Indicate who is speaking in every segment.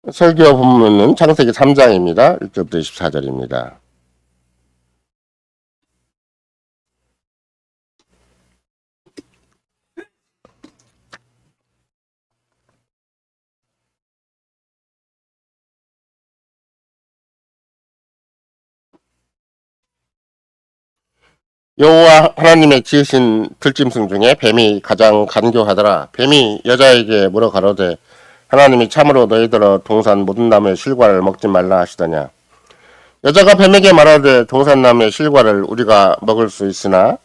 Speaker 1: 설교 본문은 창세기 3장입니다. 1절부터 24절입니다. 여호와 하나님의 지으신 들짐승 중에 뱀이 가장 간교하더라. 뱀이 여자에게 물어 가로되 하나님이 참으로 너희들어 동산 모든 나무의 실과를 먹지 말라 하시더냐. 여자가 뱀에게 말하되 동산 나무의 실과를 우리가 먹을 수 있으나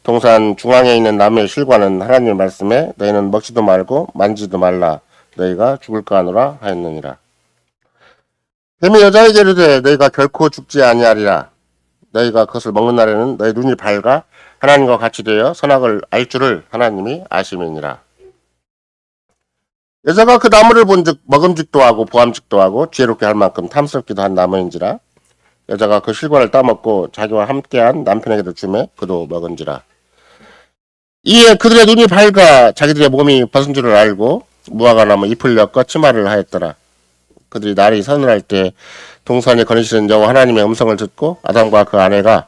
Speaker 1: 동산 중앙에 있는 나무의 실과는 하나님의 말씀에 너희는 먹지도 말고 만지도 말라 너희가 죽을까 하노라 하였느니라. 뱀이 여자에게 이르되 너희가 결코 죽지 아니하리라. 너희가 그것을 먹는 날에는 너희 눈이 밝아 하나님과 같이 되어 선악을 알 줄을 하나님이 아심이니라. 여자가 그 나무를 본즉 먹음직도 하고 보암직도 하고 지혜롭게 할 만큼 탐스럽기도 한 나무인지라. 여자가 그 실과를 따먹고 자기와 함께한 남편에게도 주매 그도 먹은지라. 이에 그들의 눈이 밝아 자기들의 몸이 벗은 줄을 알고 무화과 나무 잎을 엮어 치마를 하였더라. 그들이 날이 서늘할 때 동산에 거니시는 여호와 하나님의 음성을 듣고 아담과 그 아내가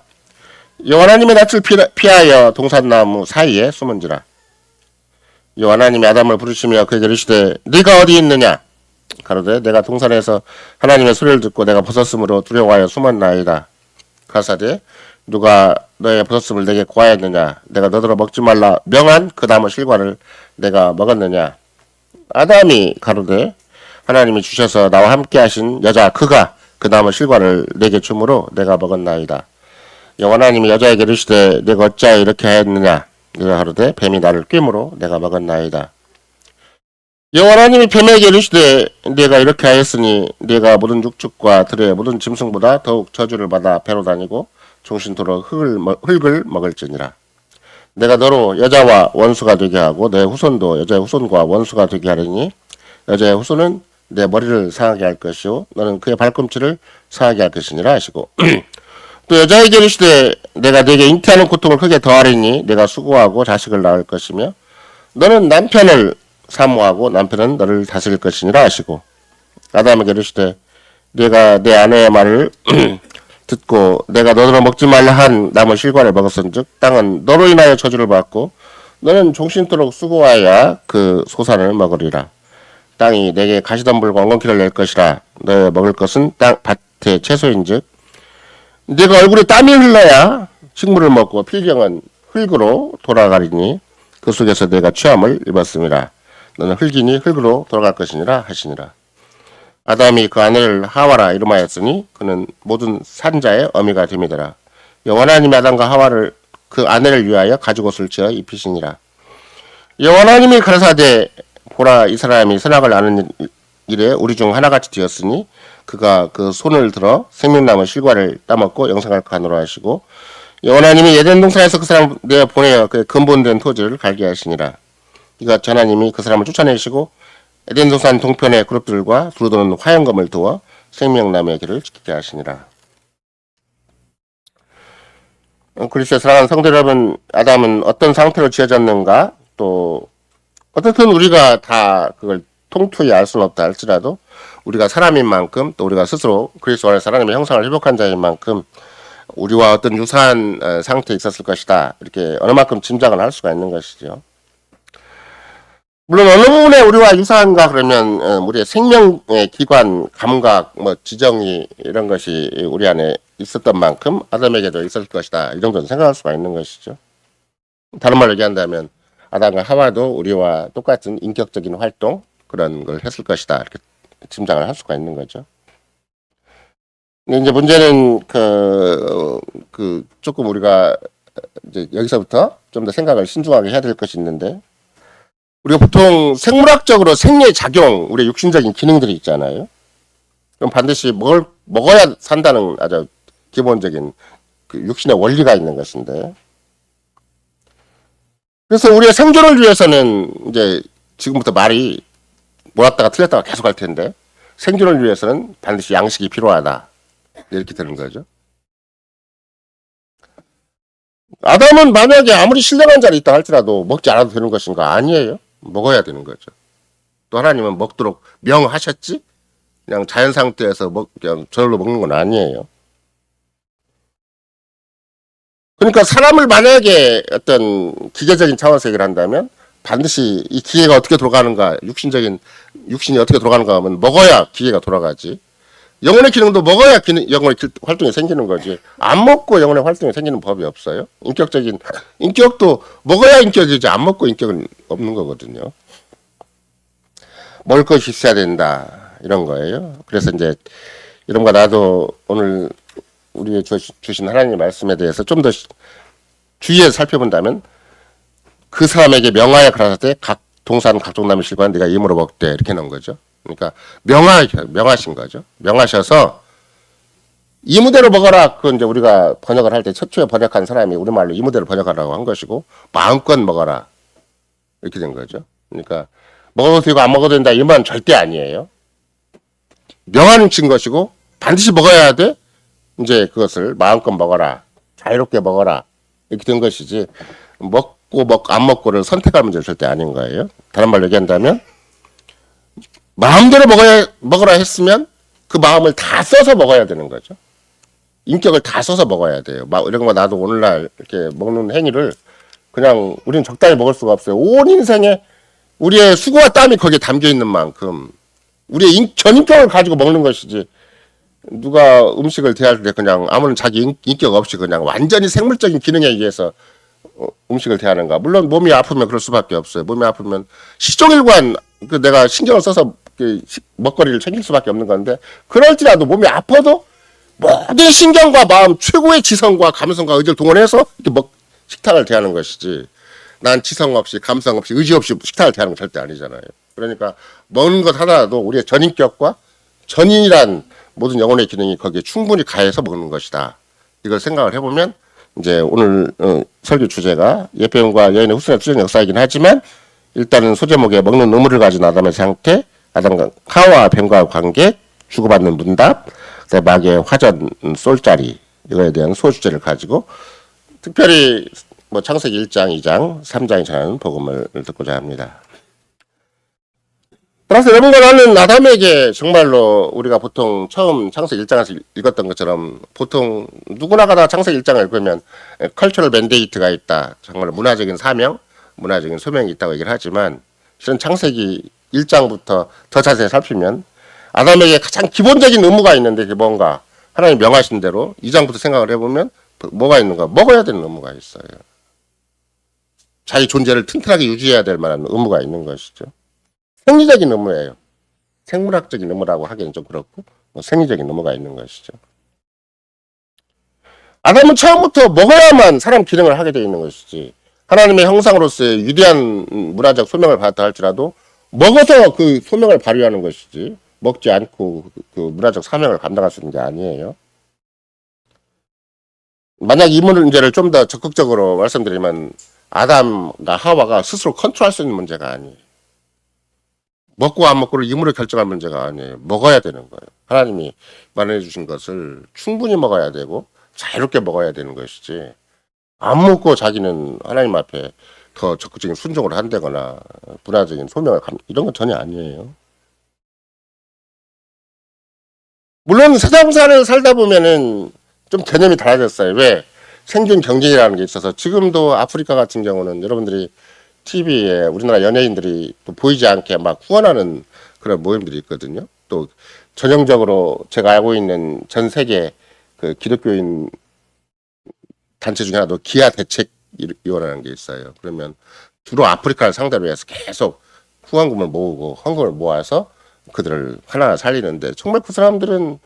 Speaker 1: 여호와 하나님의 낯을 피하여 동산나무 사이에 숨은지라. 여호와 하나님이 아담을 부르시며 그에게 이르시되 네가 어디 있느냐. 가로되 내가 동산에서 하나님의 소리를 듣고 내가 벗었으므로 두려워하여 숨었나이다. 가사대 누가 너의 벗었음을 내게 고하였느냐. 내가 너더러 먹지 말라 명한 그 나무 실과를 내가 먹었느냐. 아담이 가로되 하나님이 주셔서 나와 함께 하신 여자 그가 그 나무 실과를 내게 주므로 내가 먹었나이다. 여호와 하나님이 여자에게 이르시되 내가 어찌하여 이렇게 하였느냐. 내가 가로되 뱀이 나를 꿰므로 내가 먹었나이다. 여호와 하나님이 뱀에게 이르시되 내가 이렇게 하였으니 내가 모든 육축과 들의 모든 짐승보다 더욱 저주를 받아 배로 다니고 종신토록 흙을 먹을지니라. 내가 너로 여자와 원수가 되게 하고 내 후손도 여자의 후손과 원수가 되게 하리니 여자의 후손은 내 머리를 상하게 할 것이요 너는 그의 발꿈치를 상하게 할 것이니라 하시고 또 여자에게 이르시되 내가 네게 잉태하는 고통을 크게 더하리니 내가 수고하고 자식을 낳을 것이며 너는 남편을 사모하고 남편은 너를 다스릴 것이니라 하시고 아담에게 이르시되 내가 내 아내의 말을 듣고 내가 너더러 먹지 말라 한 나무 실과를 먹었은즉 땅은 너로 인하여 저주를 받고 너는 종신토록 수고하여 그 소산을 먹으리라. 땅이 내게 가시덤불과 엉겅퀴를 낼 것이라. 너의 먹을 것은 땅 밭의 채소인즉 네가 얼굴에 땀이 흘러야 식물을 먹고 필경은 흙으로 돌아가리니 그 속에서 내가 취함을 입었음이라. 너는 흙이니 흙으로 돌아갈 것이니라 하시니라. 아담이 그 아내를 하와라 이름하였으니 그는 모든 산자의 어미가 됨이더라. 여호와 하나님이 아담과 하와를 그 아내를 위하여 가죽옷을 지어 입히시니라. 여호와 하나님이 가라사대 보라 이 사람이 선악을 아는 일에 우리 중 하나같이 되었으니 그가 그 손을 들어 생명나무 실과를 따먹고 영생할까 하노라 하시고 여호와 하나님이 에덴 동산에서 그 사람을 내어 보내어 그의 근본된 토지를 갈게 하시니라. 이가 하나님이 그 사람을 쫓아내시고 에덴 동산 동편의 그룹들과 두루도는 화영검을 두어 생명나무의 길을 지키게 하시니라. 그리스도의 사랑하는 성도 여러분, 아담은 어떤 상태로 지어졌는가, 또 어떻든 우리가 다 그걸 통투히 알 수는 없다 할지라도 우리가 사람인 만큼 또 우리가 스스로 그리스도 안에서 하나님의 형상을 회복한 자인 만큼 우리와 어떤 유사한 상태에 있었을 것이다. 이렇게 어느 만큼 짐작을 할 수가 있는 것이죠. 물론 어느 부분에 우리와 유사한가 그러면 우리의 생명의 기관, 감각, 뭐 지정이 이런 것이 우리 안에 있었던 만큼 아담에게도 있었을 것이다. 이 정도는 생각할 수가 있는 것이죠. 다른 말로 얘기한다면 아담과 하와도 우리와 똑같은 인격적인 활동 그런 걸 했을 것이다. 이렇게 짐작을 할 수가 있는 거죠. 근데 이제 문제는 조금 우리가 이제 여기서부터 좀 더 생각을 신중하게 해야 될 것이 있는데 우리가 보통 생물학적으로 생리의 작용, 우리의 육신적인 기능들이 있잖아요. 그럼 반드시 뭘 먹어야 산다는 아주 기본적인 그 육신의 원리가 있는 것인데 그래서 우리의 생존을 위해서는 이제 지금부터 말이 몰았다가 틀렸다가 계속 할 텐데 생존을 위해서는 반드시 양식이 필요하다. 이렇게 되는 거죠. 아담은 만약에 아무리 신령한 자리 있다 할지라도 먹지 않아도 되는 것인가? 아니에요. 먹어야 되는 거죠. 또 하나님은 먹도록 명하셨지? 그냥 자연 상태에서 그냥 저절로 먹는 건 아니에요. 그러니까 사람을 만약에 어떤 기계적인 차원에서 얘기를 한다면 반드시 이 기계가 어떻게 돌아가는가, 육신이 어떻게 돌아가는가 하면 먹어야 기계가 돌아가지. 영혼의 기능도 먹어야 영혼의 활동이 생기는 거지. 안 먹고 영혼의 활동이 생기는 법이 없어요. 인격도 먹어야 인격이지, 안 먹고 인격은 없는 거거든요. 먹을 것이 있어야 된다. 이런 거예요. 그래서 이제 이런 거 나도 오늘 우리 주신 하나님의 말씀에 대해서 좀 더 주의해서 살펴본다면 그 사람에게 명하여 가라사대 각 동산 각종나무 실과는 네가 임으로 먹되 이렇게 넣은 거죠. 그러니까 명하신 거죠. 명하셔서 이무대로 먹어라. 그건 이제 우리가 번역을 할 때 최초에 번역한 사람이 우리말로 이무대로 번역하라고 한 것이고 마음껏 먹어라. 이렇게 된 거죠. 그러니까 먹어도 되고 안 먹어도 된다 이 말은 절대 아니에요. 명하는 친 것이고 반드시 먹어야 돼. 이제 그것을 마음껏 먹어라. 자유롭게 먹어라. 이렇게 된 것이지 안 먹고를 선택할 문제는 절대 아닌 거예요. 다른 말로 얘기한다면 마음대로 먹어라 했으면 그 마음을 다 써서 먹어야 되는 거죠. 인격을 다 써서 먹어야 돼요. 이런 거 나도 오늘날 이렇게 먹는 행위를 그냥 우리는 적당히 먹을 수가 없어요. 온 인생에 우리의 수고와 땀이 거기에 담겨 있는 만큼 우리의 전인격을 가지고 먹는 것이지 누가 음식을 대할 때 그냥 아무런 자기 인격 없이 그냥 완전히 생물적인 기능에 의해서 음식을 대하는가. 물론 몸이 아프면 그럴 수밖에 없어요. 몸이 아프면 시종일관 내가 신경을 써서 먹거리를 챙길 수밖에 없는 건데 그럴지라도 몸이 아파도 모든 신경과 마음 최고의 지성과 감성과 의지를 동원해서 이렇게 식탁을 대하는 것이지 난 지성 없이 감성 없이 의지 없이 식탁을 대하는 건 절대 아니잖아요. 그러니까 먹는 것 하나라도 우리의 전인격과 전인이란 모든 영혼의 기능이 거기에 충분히 가해서 먹는 것이다. 이걸 생각을 해보면 이제 오늘 설교 주제가 예배원과 여인의 후손의 투전 역사이긴 하지만 일단은 소제목에 먹는 의무를 가진 아담의 상태, 아담과 하와 뱀과 관계, 주고받는 문답, 마귀의 화전 쏠자리 이거에 대한 소주제를 가지고 특별히 창세기 1장, 2장, 3장에 전하는 복음을 듣고자 합니다. 따라서 여러분과 나는 아담에게 정말로 우리가 보통 처음 창세기 1장에서 읽었던 것처럼 보통 누구나가 다 창세기 1장을 읽으면 컬처럴 맨데이트가 있다. 정말 문화적인 사명, 문화적인 소명이 있다고 얘기를 하지만 실은 창세기 1장부터 더 자세히 살피면 아담에게 가장 기본적인 의무가 있는데 그게 뭔가 하나님 명하신 대로 2장부터 생각을 해보면 뭐가 있는가? 먹어야 되는 의무가 있어요. 자기 존재를 튼튼하게 유지해야 될 만한 의무가 있는 것이죠. 생리적인 의무예요. 생물학적인 의무라고 하기는 좀 그렇고 생리적인 의무가 있는 것이죠. 아담은 처음부터 먹어야만 사람 기능을 하게 되어 있는 것이지 하나님의 형상으로서의 위대한 문화적 소명을 받았다 할지라도 먹어서 그 소명을 발휘하는 것이지 먹지 않고 그 문화적 사명을 감당할 수 있는 게 아니에요. 만약 이 문제를 좀 더 적극적으로 말씀드리면 아담과 하와가 스스로 컨트롤할 수 있는 문제가 아니에요. 먹고 안 먹고를 임으로 결정할 문제가 아니에요. 먹어야 되는 거예요. 하나님이 마련해 주신 것을 충분히 먹어야 되고 자유롭게 먹어야 되는 것이지 안 먹고 자기는 하나님 앞에 더 적극적인 순종을 한다거나 문화적인 소명을 이런 건 전혀 아니에요. 물론 세상사를 살다 보면은 좀 개념이 달라졌어요. 왜? 생존 경쟁이라는 게 있어서 지금도 아프리카 같은 경우는 여러분들이 TV에 우리나라 연예인들이 또 보이지 않게 막 후원하는 그런 모임들이 있거든요. 또 전형적으로 제가 알고 있는 전 세계 그 기독교인 단체 중에 하나도 기아 대책위원회라는 게 있어요. 그러면 주로 아프리카를 상대로 해서 계속 후원금을 모으고 헌금을 모아서 그들을 하나하나 살리는데 정말 그 사람들은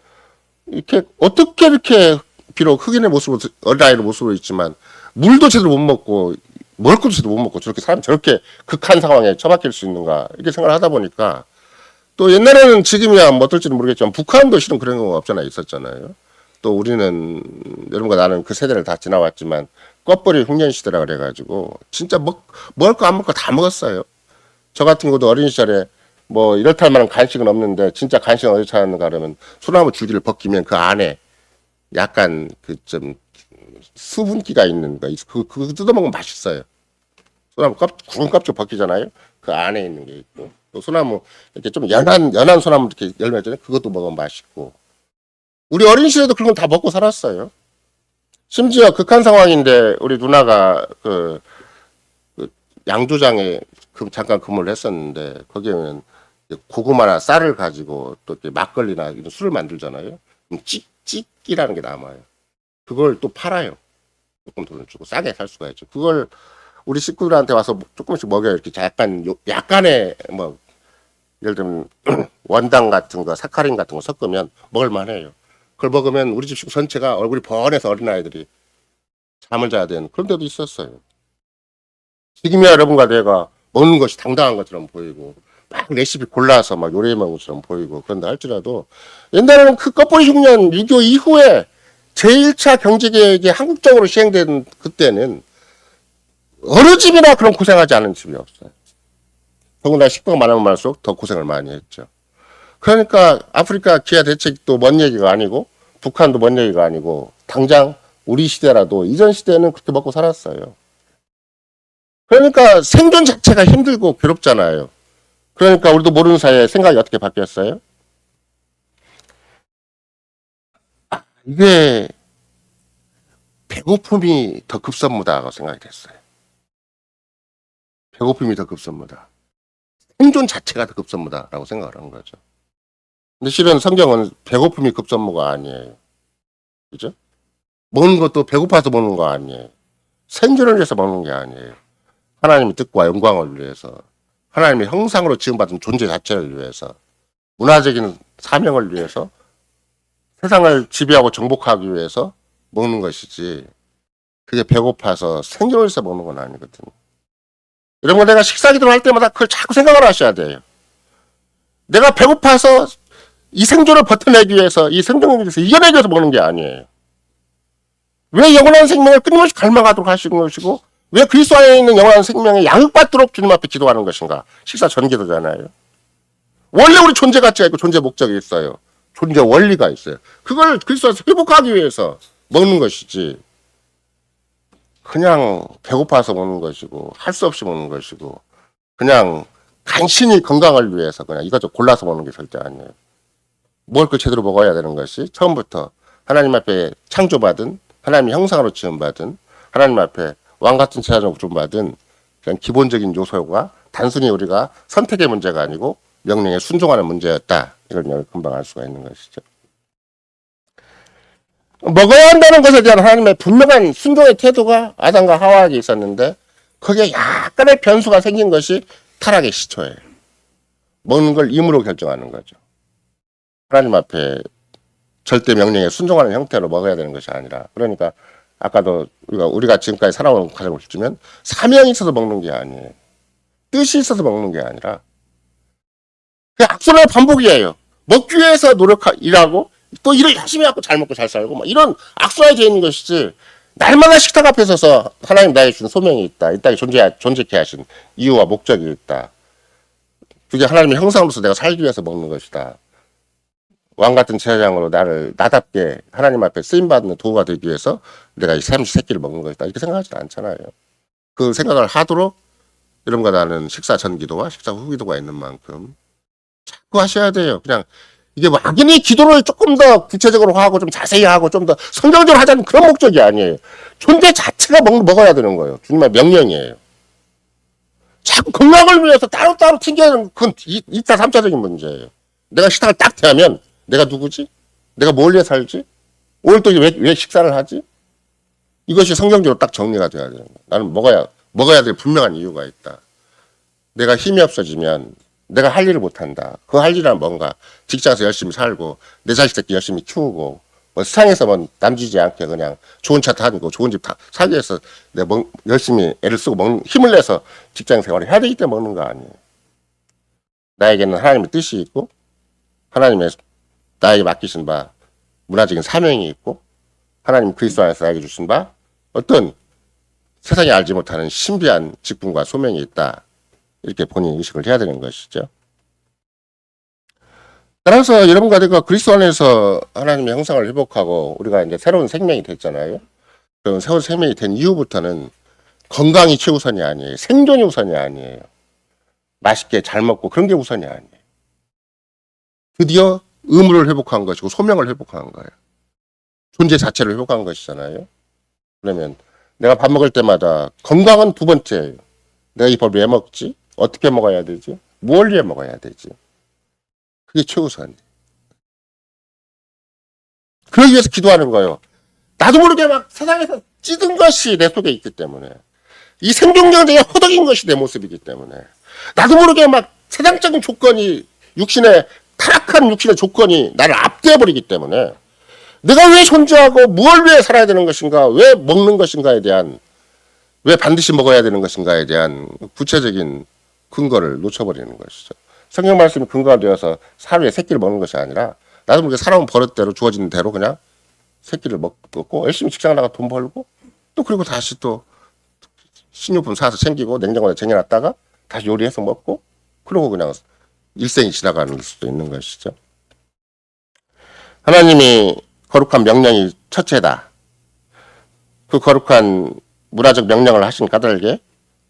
Speaker 1: 이렇게 어떻게 이렇게 비록 흑인의 모습으로 어린아이의 모습으로 있지만 물도 제대로 못 먹고 먹을 것도 제대로 못 먹고 사람이 저렇게 극한 상황에 처박힐 수 있는가 이렇게 생각을 하다 보니까 또 옛날에는 지금이야 뭐 어떨지는 모르겠지만 북한도 실은 그런 경우가 없잖아요. 있었잖아요. 또 우리는 여러분과 나는 그 세대를 다 지나왔지만 껍벌이 흉년 시대라 그래가지고 진짜 먹을 거 안 먹고 다 먹었어요. 저 같은 경우도 어린 시절에 뭐 이렇다 할 만한 간식은 없는데 진짜 간식은 어디 찾았는가 그러면 소나무 줄기를 벗기면 그 안에 약간 그 좀 수분기가 있는 거 그거 뜯어먹으면 맛있어요. 소나무 구름 껍질 벗기잖아요. 그 안에 있는 게 있고 또 소나무 이렇게 좀 연한 소나무 이렇게 열매 있잖아요. 그것도 먹으면 맛있고 우리 어린 시절에도 그런 건 다 먹고 살았어요. 심지어 극한 상황인데 우리 누나가 그 양조장에 잠깐 근무를 했었는데 거기에는 고구마나 쌀을 가지고 또 이렇게 막걸리나 이런 술을 만들잖아요. 그럼 찌끼라는 게 남아요. 그걸 또 팔아요. 조금 돈을 주고 싸게 살 수가 있죠. 그걸 우리 식구들한테 와서 조금씩 먹여요. 이렇게 약간의 뭐 예를 들면 원당 같은 거, 사카린 같은 거 섞으면 먹을 만해요. 그걸 먹으면 우리 집 식구 전체가 얼굴이 번해서 어린아이들이 잠을 자야 되는 그런 데도 있었어요. 지금이야 여러분과 내가 먹는 것이 당당한 것처럼 보이고 막 레시피 골라서 막 요리해 먹는 것처럼 보이고 그런다 할지라도 옛날에는 그 껍보리 흉년 6.25 이후에 제1차 경제개혁이 한국적으로 시행된 그때는 어느 집이나 그런 고생하지 않은 집이 없어요. 더군다나 식구가 많으면 많을수록 더 고생을 많이 했죠. 그러니까 아프리카 기아 대책도 먼 얘기가 아니고 북한도 먼 얘기가 아니고 당장 우리 시대라도 이전 시대는 그렇게 먹고 살았어요. 그러니까 생존 자체가 힘들고 괴롭잖아요. 그러니까 우리도 모르는 사이에 생각이 어떻게 바뀌었어요? 이게 배고픔이 더 급선무다라고 생각이 됐어요. 배고픔이 더 급선무다. 생존 자체가 더 급선무다라고 생각을 한 거죠. 근데 실은 성경은 배고픔이 급선무가 아니에요. 그죠? 먹는 것도 배고파서 먹는 거 아니에요. 생존을 위해서 먹는 게 아니에요. 하나님의 뜻과 영광을 위해서, 하나님의 형상으로 지음받은 존재 자체를 위해서, 문화적인 사명을 위해서, 세상을 지배하고 정복하기 위해서 먹는 것이지, 그게 배고파서 생존을 위해서 먹는 건 아니거든요. 이런 거 내가 식사기도를 할 때마다 그걸 자꾸 생각을 하셔야 돼요. 내가 배고파서 이 생존을 버텨내기 위해서, 이 생존을 위해서 이겨내기 위해서 먹는 게 아니에요. 왜 영원한 생명을 끊임없이 갈망하도록 하시는 것이고, 왜 그리스도 안에 있는 영원한 생명에 양육받도록 주님 앞에 기도하는 것인가? 식사 전기도잖아요. 원래 우리 존재 가치가 있고 존재 목적이 있어요. 존재 원리가 있어요. 그걸 그리스도 안에서 회복하기 위해서 먹는 것이지. 그냥 배고파서 먹는 것이고 할 수 없이 먹는 것이고 그냥 간신히 건강을 위해서 그냥 이것저것 골라서 먹는 게 절대 아니에요. 먹을 걸 제대로 먹어야 되는 것이 처음부터 하나님 앞에 창조받은 하나님의 형상으로 지음받은 하나님 앞에 왕같은 제자로 부름받은 그냥 기본적인 요소가 단순히 우리가 선택의 문제가 아니고 명령에 순종하는 문제였다. 이걸 금방 알 수가 있는 것이죠. 먹어야 한다는 것에 대한 하나님의 분명한 순종의 태도가 아담과 하와에게 있었는데 거기에 약간의 변수가 생긴 것이 타락의 시초예요. 먹는 걸 임으로 결정하는 거죠. 하나님 앞에 절대 명령에 순종하는 형태로 먹어야 되는 것이 아니라 그러니까 아까도 우리가 지금까지 살아온 과정을 보면 사명이 있어서 먹는 게 아니에요. 뜻이 있어서 먹는 게 아니라 그 악순환의 반복이에요. 먹기 위해서 일하고 또 일을 열심히 하고 잘 먹고 잘 살고 막 이런 악순환이 되어 있는 것이지 날마다 식탁 앞에 서서 하나님 나에게 준 소명이 있다. 이 땅에 존재케 하신 이유와 목적이 있다. 그게 하나님의 형상으로서 내가 살기 위해서 먹는 것이다. 왕같은 제사장으로 나답게 하나님 앞에 쓰임받는 도구가 되기 위해서 내가 이 삼시세끼를 먹는 것이다. 이렇게 생각하지 않잖아요. 그 생각을 하도록 여러분과 나는 식사 전 기도와 식사 후 기도가 있는 만큼 자꾸 하셔야 돼요. 그냥 이게 막연히 기도를 조금 더 구체적으로 하고 좀 자세히 하고 좀 더 성경적으로 하자는 그런 목적이 아니에요. 존재 자체가 먹어야 되는 거예요. 주님의 명령이에요. 자꾸 건강을 위해서 따로따로 튕겨내는 그건 2차, 3차적인 문제예요. 내가 식탁을 딱 대하면 내가 누구지? 내가 뭘 위해 살지? 오늘 또 왜 식사를 하지? 이것이 성경적으로 딱 정리가 돼야 되는 거예요. 나는 먹어야 될 분명한 이유가 있다. 내가 힘이 없어지면 내가 할 일을 못한다. 그 할 일은 뭔가 직장에서 열심히 살고 내 자식들 열심히 키우고 뭐 세상에서 뭐 남주지 않게 그냥 좋은 차 타고 좋은 집 사기 위해서 내가 열심히 애를 쓰고 힘을 내서 직장 생활을 해야 되기 때문에 먹는 거 아니에요. 나에게는 하나님의 뜻이 있고 하나님의 나에게 맡기신 바 문화적인 사명이 있고 하나님 그리스도 안에서 나에게 주신 바 어떤 세상이 알지 못하는 신비한 직분과 소명이 있다. 이렇게 본인 의식을 해야 되는 것이죠. 따라서 여러분과 내가 그리스도 안에서 하나님의 형상을 회복하고 우리가 이제 새로운 생명이 됐잖아요. 그런 새로운 생명이 된 이후부터는 건강이 최우선이 아니에요. 생존이 우선이 아니에요. 맛있게 잘 먹고 그런 게 우선이 아니에요. 드디어 의무를 회복한 것이고 소명을 회복한 거예요. 존재 자체를 회복한 것이잖아요. 그러면 내가 밥 먹을 때마다 건강은 두 번째예요. 내가 이 밥 왜 먹지? 어떻게 먹어야 되지? 뭘 위해 먹어야 되지? 그게 최우선이에요. 그러기 위해서 기도하는 거예요. 나도 모르게 막 세상에서 찌든 것이 내 속에 있기 때문에, 이 생존경쟁에 허덕인 것이 내 모습이기 때문에, 나도 모르게 막 세상적인 조건이, 육신의 타락한 육신의 조건이 나를 압도해버리기 때문에 내가 왜 존재하고 뭘 위해 살아야 되는 것인가, 왜 먹는 것인가에 대한, 왜 반드시 먹어야 되는 것인가에 대한 구체적인 근거를 놓쳐버리는 것이죠. 성경 말씀이 근거가 되어서 하루에 세 끼를 먹는 것이 아니라 나도 모르게 살아온 버릇대로 주어지는 대로 그냥 세 끼를 먹고 열심히 직장 나가 돈 벌고 또 그리고 다시 또 식료품 사서 챙기고 냉장고에 쟁여놨다가 다시 요리해서 먹고 그러고 그냥 일생이 지나가는 수도 있는 것이죠. 하나님이 거룩한 명령이 첫째다. 그 거룩한 문화적 명령을 하신 까닭에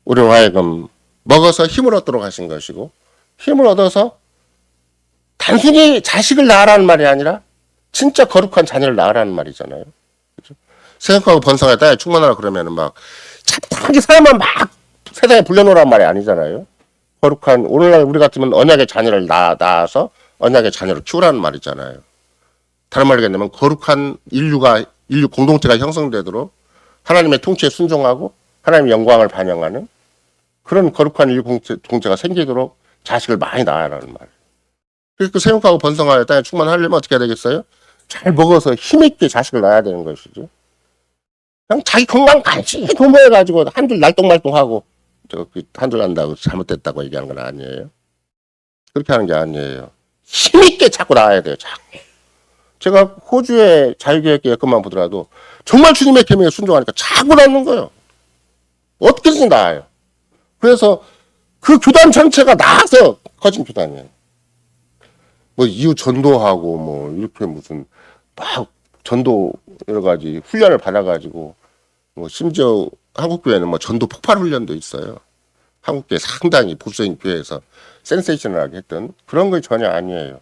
Speaker 1: 우리로 하여금 먹어서 힘을 얻도록 하신 것이고, 힘을 얻어서 단순히 자식을 낳으라는 말이 아니라 진짜 거룩한 자녀를 낳으라는 말이잖아요. 그렇죠? 생각하고 번성에 땅에 충만하라 그러면은 막 착하게 살면 막 세상에 불려놓으란 말이 아니잖아요. 거룩한, 오늘날 우리 같으면 언약의 자녀를 낳아서 언약의 자녀를 키우라는 말이잖아요. 다른 말로 얘기하면 거룩한 인류 공동체가 형성되도록 하나님의 통치에 순종하고 하나님의 영광을 반영하는 그런 거룩한 인류 공동체가 생기도록 자식을 많이 낳아라는 말. 그러니까 생육하고 번성하여 땅에 충만하려면 어떻게 해야 되겠어요? 잘 먹어서 힘있게 자식을 낳아야 되는 것이죠. 그냥 자기 건강 간신히 도모해가지고 한줄 날똥말똥하고 한줄 난다고 잘못됐다고 얘기하는 건 아니에요. 그렇게 하는 게 아니에요. 힘있게 자꾸 낳아야 돼요. 자꾸. 제가 호주의 자유교육계 여건만 보더라도 정말 주님의 계명에 순종하니까 자꾸 낳는 거예요. 어떻게든지 낳아요. 그래서 그 교단 전체가 나아서 커진 교단이에요. 뭐 이후 전도하고 뭐 이렇게 무슨 막 전도 여러 가지 훈련을 받아가지고 뭐 심지어 한국 교회는 뭐 전도 폭발 훈련도 있어요. 한국 교회 상당히 보수적인 교회에서 센세이셔널하게 했던 그런 거 전혀 아니에요.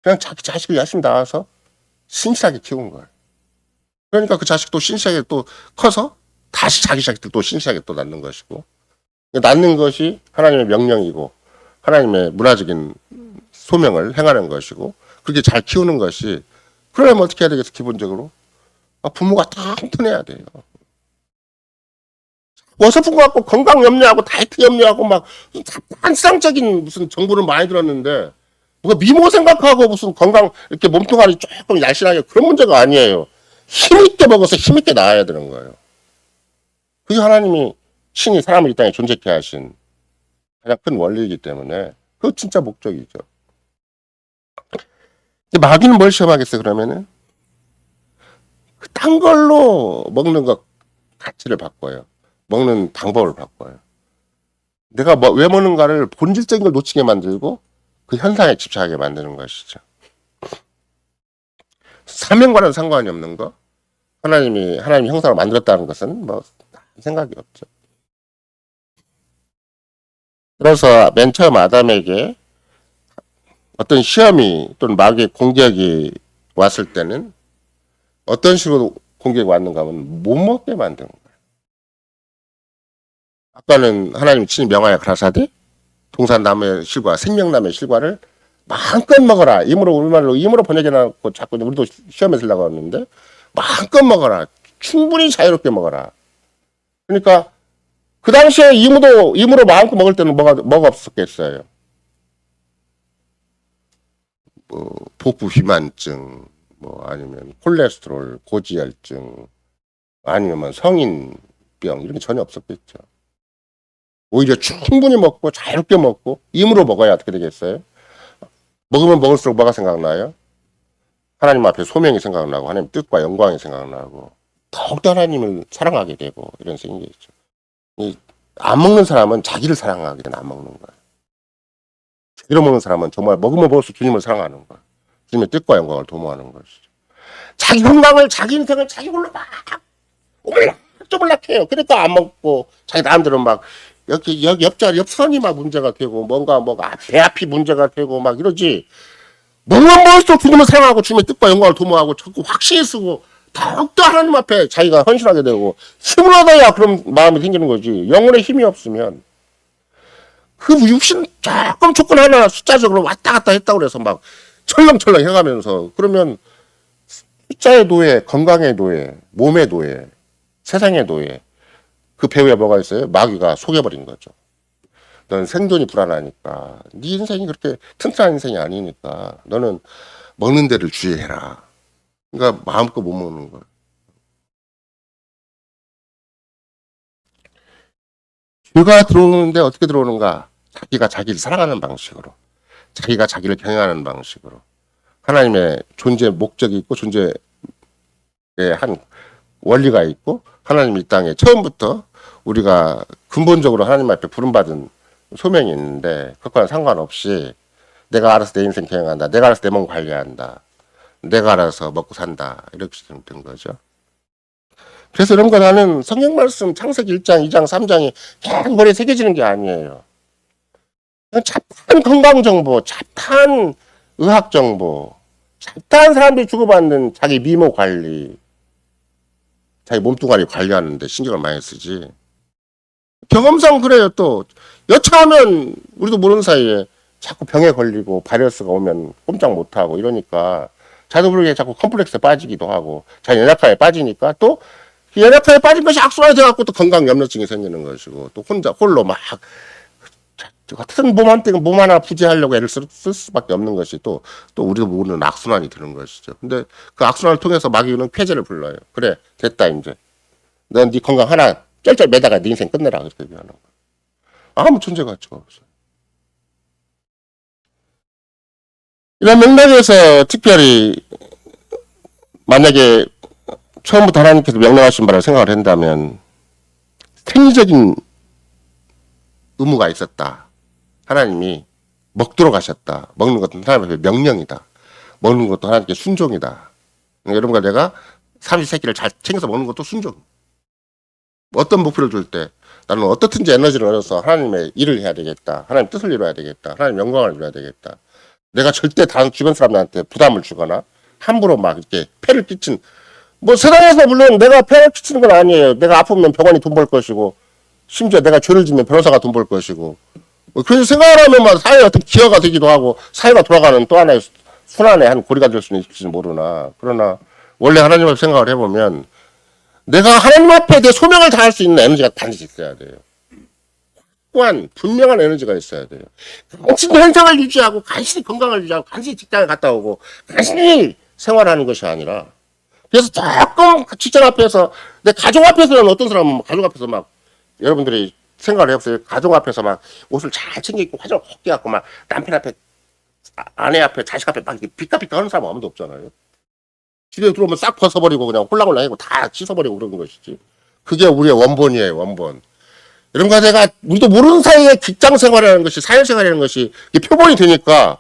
Speaker 1: 그냥 자기 자식을 열심히 낳아서 신실하게 키운 거예요. 그러니까 그 자식도 신실하게 또 커서 다시 자기 자식들 또 신실하게 또 낳는 것이고, 낳는 것이 하나님의 명령이고 하나님의 문화적인 소명을 행하는 것이고, 그렇게 잘 키우는 것이, 그러려면 어떻게 해야 되겠어? 기본적으로 부모가 튼튼해야 돼요. 어설픈 것 같고 건강 염려하고 다이어트 염려하고 막 한상적인 무슨 정보를 많이 들었는데, 뭐가 미모 생각하고 무슨 건강 이렇게 몸뚱아리 조금 날씬하게 그런 문제가 아니에요. 힘있게 먹어서 힘있게 나아야 되는 거예요. 그게 하나님이 신이 사람을 이 땅에 존재케 하신 가장 큰 원리이기 때문에 그거 진짜 목적이죠. 근데 마귀는 뭘 시험하겠어요? 그러면은 딴 걸로 먹는 것 가치를 바꿔요. 먹는 방법을 바꿔요. 내가 왜 먹는가를 본질적인 걸 놓치게 만들고 그 현상에 집착하게 만드는 것이죠. 사명과는 상관이 없는 거, 하나님 형상을 만들었다는 것은 뭐 생각이 없죠. 그래서 맨 처음 아담에게 어떤 시험이 또는 마귀의 공격이 왔을 때는 어떤 식으로 공격이 왔는가 하면 못 먹게 만드는 거예요. 아까는 하나님 친히 명하여 가라사대 동산나무의 실과 생명나무의 실과를 마음껏 먹어라. 우리말로 임으로 번역해놓고 자꾸 우리도 시험에 쓰려고 하는데 마음껏 먹어라. 충분히 자유롭게 먹어라. 그러니까 그 당시에 임으로 마음껏 먹을 때는 뭐가 없었겠어요. 뭐 복부 비만증, 뭐 아니면 콜레스테롤, 고지혈증, 아니면 성인병 이런 게 전혀 없었겠죠. 오히려 충분히 먹고 자유롭게 먹고 임으로 먹어야 어떻게 되겠어요? 먹으면 먹을수록 뭐가 생각나요? 하나님 앞에 소명이 생각나고 하나님 뜻과 영광이 생각나고 더욱더 하나님을 사랑하게 되고 이런 생기겠죠. 안 먹는 사람은 자기를 사랑하게 되면 안 먹는 거예요. 제대로 먹는 사람은 정말 먹으면 먹을수록 주님을 사랑하는 거예요. 주님의 뜻과 영광을 도모하는 것이죠. 자기 건강을, 자기 인생을 자기 홀로 막 오물락조물락해요. 그러니까 안 먹고 자기 나름대로 막 여기 옆자리 옆선이 막 문제가 되고 뭔가 배 앞이 문제가 되고 막 이러지. 먹는 벌써 죽으면 사랑하고 주님의 뜻과 영광을 도모하고 자꾸 확신이 쓰고 더욱더 하나님 앞에 자기가 헌신하게 되고 힘을 얻어야 그런 마음이 생기는 거지. 영혼의 힘이 없으면 그 육신 조금 하나 숫자적으로 왔다 갔다 했다고 그래서 막 철렁철렁 해가면서 그러면 숫자의 노예, 건강의 노예, 몸의 노예, 세상의 노예 그 배후에 뭐가 있어요? 마귀가 속여버린 거죠. 넌 생존이 불안하니까 네 인생이 그렇게 튼튼한 인생이 아니니까 너는 먹는 데를 주의해라. 그러니까 마음껏 못 먹는 거예요. 죄가 들어오는데 어떻게 들어오는가? 자기가 자기를 사랑하는 방식으로, 자기가 자기를 경영하는 방식으로. 하나님의 존재 목적이 있고 존재의 한 원리가 있고 하나님 이 땅에 처음부터 우리가 근본적으로 하나님 앞에 부름받은 소명이 있는데 그것과는 상관없이 내가 알아서 내 인생 경영한다. 내가 알아서 내 몸 관리한다. 내가 알아서 먹고 산다. 이렇게 된 거죠. 그래서 이런 거 나는 성경 말씀 창세기 1장, 2장, 3장이 계속 머리에 새겨지는 게 아니에요. 잡다한 건강정보, 잡다한 의학정보, 잡다한 사람들이 주고받는 자기 미모 관리, 자기 몸뚱아리 관리하는데 신경을 많이 쓰지. 경험상 그래요. 또 여차하면 우리도 모르는 사이에 자꾸 병에 걸리고 바이러스가 오면 꼼짝 못하고 이러니까 자도 모르게 자꾸 컴플렉스에 빠지기도 하고 자기 연약함에 빠지니까 또 연약함에 빠진 것이 악순환이 돼갖고 또 건강 염려증이 생기는 것이고 또 홀로 막 같은 몸 하나 부재하려고 애를 쓸 수밖에 없는 것이 또 우리도 모르는 악순환이 드는 것이죠. 근데 그 악순환을 통해서 마귀는 쾌재를 불러요. 그래 됐다 이제 넌 네 건강 하나 쩔쩔 매다가 네 인생 끝내라 그렇게 얘기하는 거예요. 아무 존재 가치가 없어요. 이런 맥락에서 특별히 만약에 처음부터 하나님께서 명령하신 바를 생각을 한다면 생리적인 의무가 있었다. 하나님이 먹도록 하셨다. 먹는 것도 하나님의 명령이다. 먹는 것도 하나님께 순종이다. 여러분과 내가 삼시세끼를 잘 챙겨서 먹는 것도 순종. 어떤 목표를 줄 때 나는 어떻든지 에너지를 얻어서 하나님의 일을 해야 되겠다. 하나님 뜻을 이루어야 되겠다. 하나님 영광을 이루어야 되겠다. 내가 절대 다른 주변 사람들한테 부담을 주거나 함부로 막 이렇게 폐를 끼친 뭐 세상에서 물론 내가 폐를 끼치는 건 아니에요. 내가 아프면 병원이 돈 벌 것이고 심지어 내가 죄를 지면 변호사가 돈 벌 것이고 뭐 그래서 생각을 하면 막 사회의 어떤 기여가 되기도 하고 사회가 돌아가는 또 하나의 순환의 한 고리가 될 수는 있을지 모르나 그러나 원래 하나님 앞에 생각을 해보면 내가 하나님 앞에 내 소명을 다할 수 있는 에너지가 반드시 있어야 돼요. 확고한 분명한 에너지가 있어야 돼요. 간신히 현상을 유지하고 간신히 건강을 유지하고 간신히 직장에 갔다 오고 간신히 생활하는 것이 아니라 그래서 조금 직장 앞에서 내 가족 앞에서는 어떤 사람은 가족 앞에서 막 여러분들이 생각을 해보세요. 가족 앞에서 막 옷을 잘 챙겨 입고 화장을 꼭 해갖고 막 남편 앞에 아내 앞에 자식 앞에 막 비까비까 하는 사람 아무도 없잖아요. 집에 들어오면 싹 벗어버리고 그냥 홀랑홀랑하고 다 씻어버리고 그러는 것이지. 그게 우리의 원본이에요. 원본. 이런 거 내가 우리도 모르는 사이에 직장 생활이라는 것이 사회생활이라는 것이 표본이 되니까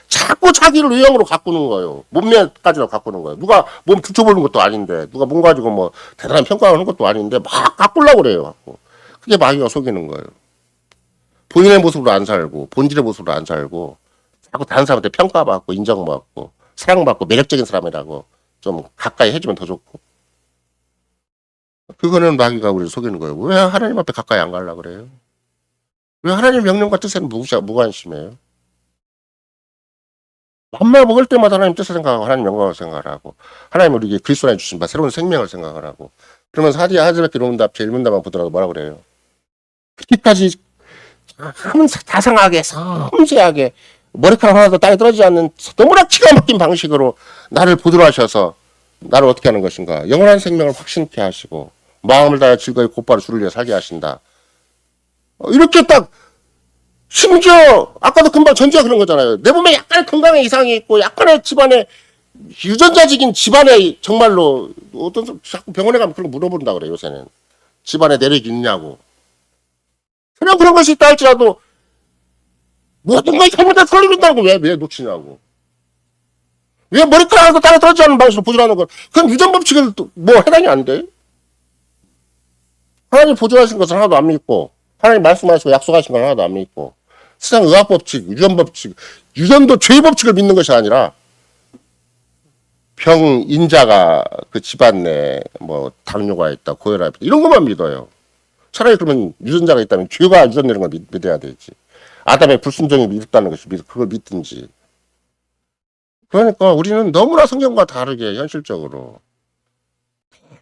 Speaker 1: 자꾸 자기를 유형으로 가꾸는 거예요. 몸매까지도 가꾸는 거예요. 누가 몸 들춰보는 것도 아닌데 누가 몸 가지고 뭐 대단한 평가하는 것도 아닌데 막 가꾸려고 그래요. 갖고. 그게 마귀가 속이는 거예요. 본인의 모습으로 안 살고 본질의 모습으로 안 살고 자꾸 다른 사람한테 평가받고 인정받고 사랑받고 매력적인 사람이라고 좀 가까이 해주면 더 좋고 그거는 마귀가 우리를 속이는 거예요. 왜 하나님 앞에 가까이 안 가려고 그래요? 왜 하나님 명령과 뜻에는 무관심해요? 밥만 먹을 때마다 하나님 뜻을 생각하고 하나님 영광을 생각하고 하나님 우리에게 그리스도 안에 주신 바 새로운 생명을 생각을 하고 그러면서 하드밖에 논답 제1문답만 보더라도 뭐라고 그래요? 그렇게까지 다상하게 섬세하게 머리카락 하나도 땅에 떨어지지 않는 너무나 기가 막힌 방식으로 나를 보도록 하셔서 나를 어떻게 하는 것인가? 영원한 생명을 확신케 하시고 마음을 다해 즐거이 곧바로 주를 위해 살게 하신다. 이렇게 딱 심지어 아까도 금방 전주가 그런 거잖아요. 내 몸에 약간의 건강에 이상이 있고 약간의 집안에 유전자적인 집안에 정말로 어떤 사람 자꾸 병원에 가면 그런 거 물어본다 그래요. 요새는 집안에 내력이 있냐고. 그냥 그런 것이 있다 할지라도 모든 것이 전부 다 설립된다고 왜 놓치냐고. 왜 머리카락도 땅에 떨어지지 않는 방식으로 보존하는 건 그건 유전법칙은 뭐 해당이 안 돼. 하나님 보존하신 것을 하나도 안 믿고 하나님 말씀하시고 약속하신 걸 하나도 안 믿고 세상 의학 법칙, 유전 법칙, 유전도 죄의 법칙을 믿는 것이 아니라 병 인자가 그 집안 내에 뭐 당뇨가 있다, 고혈압이 있다 이런 것만 믿어요. 차라리 그러면 유전자가 있다면 죄가 유전되는 걸 믿어야 되지. 아담의 불순종이 믿었다는 것이 그걸 믿든지. 그러니까 우리는 너무나 성경과 다르게 현실적으로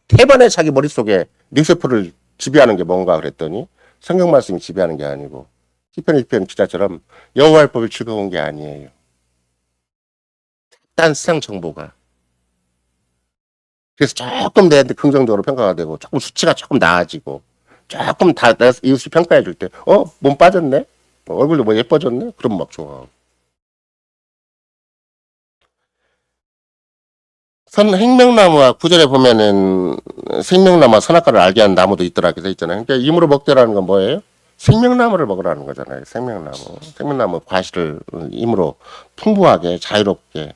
Speaker 1: 태반에 자기 머릿속에 뇌세포를 지배하는 게 뭔가 그랬더니 성경 말씀이 지배하는 게 아니고 시편 1편 기자처럼 여호와의 법이 즐거운 게 아니에요. 딴 세상 정보가. 그래서 조금 내한테 긍정적으로 평가가 되고 조금 수치가 조금 나아지고 조금 다 이웃이 평가해 줄 때 몸 빠졌네? 얼굴도 뭐 예뻐졌네? 그럼 막 좋아하고. 생명나무와 구절에 보면은 생명나무와 선악과를 알게 하는 나무도 있더라고 돼 있잖아요. 그러니까 임으로 먹되라는 건 뭐예요? 생명나무를 먹으라는 거잖아요. 생명나무 과실을 임으로 풍부하게 자유롭게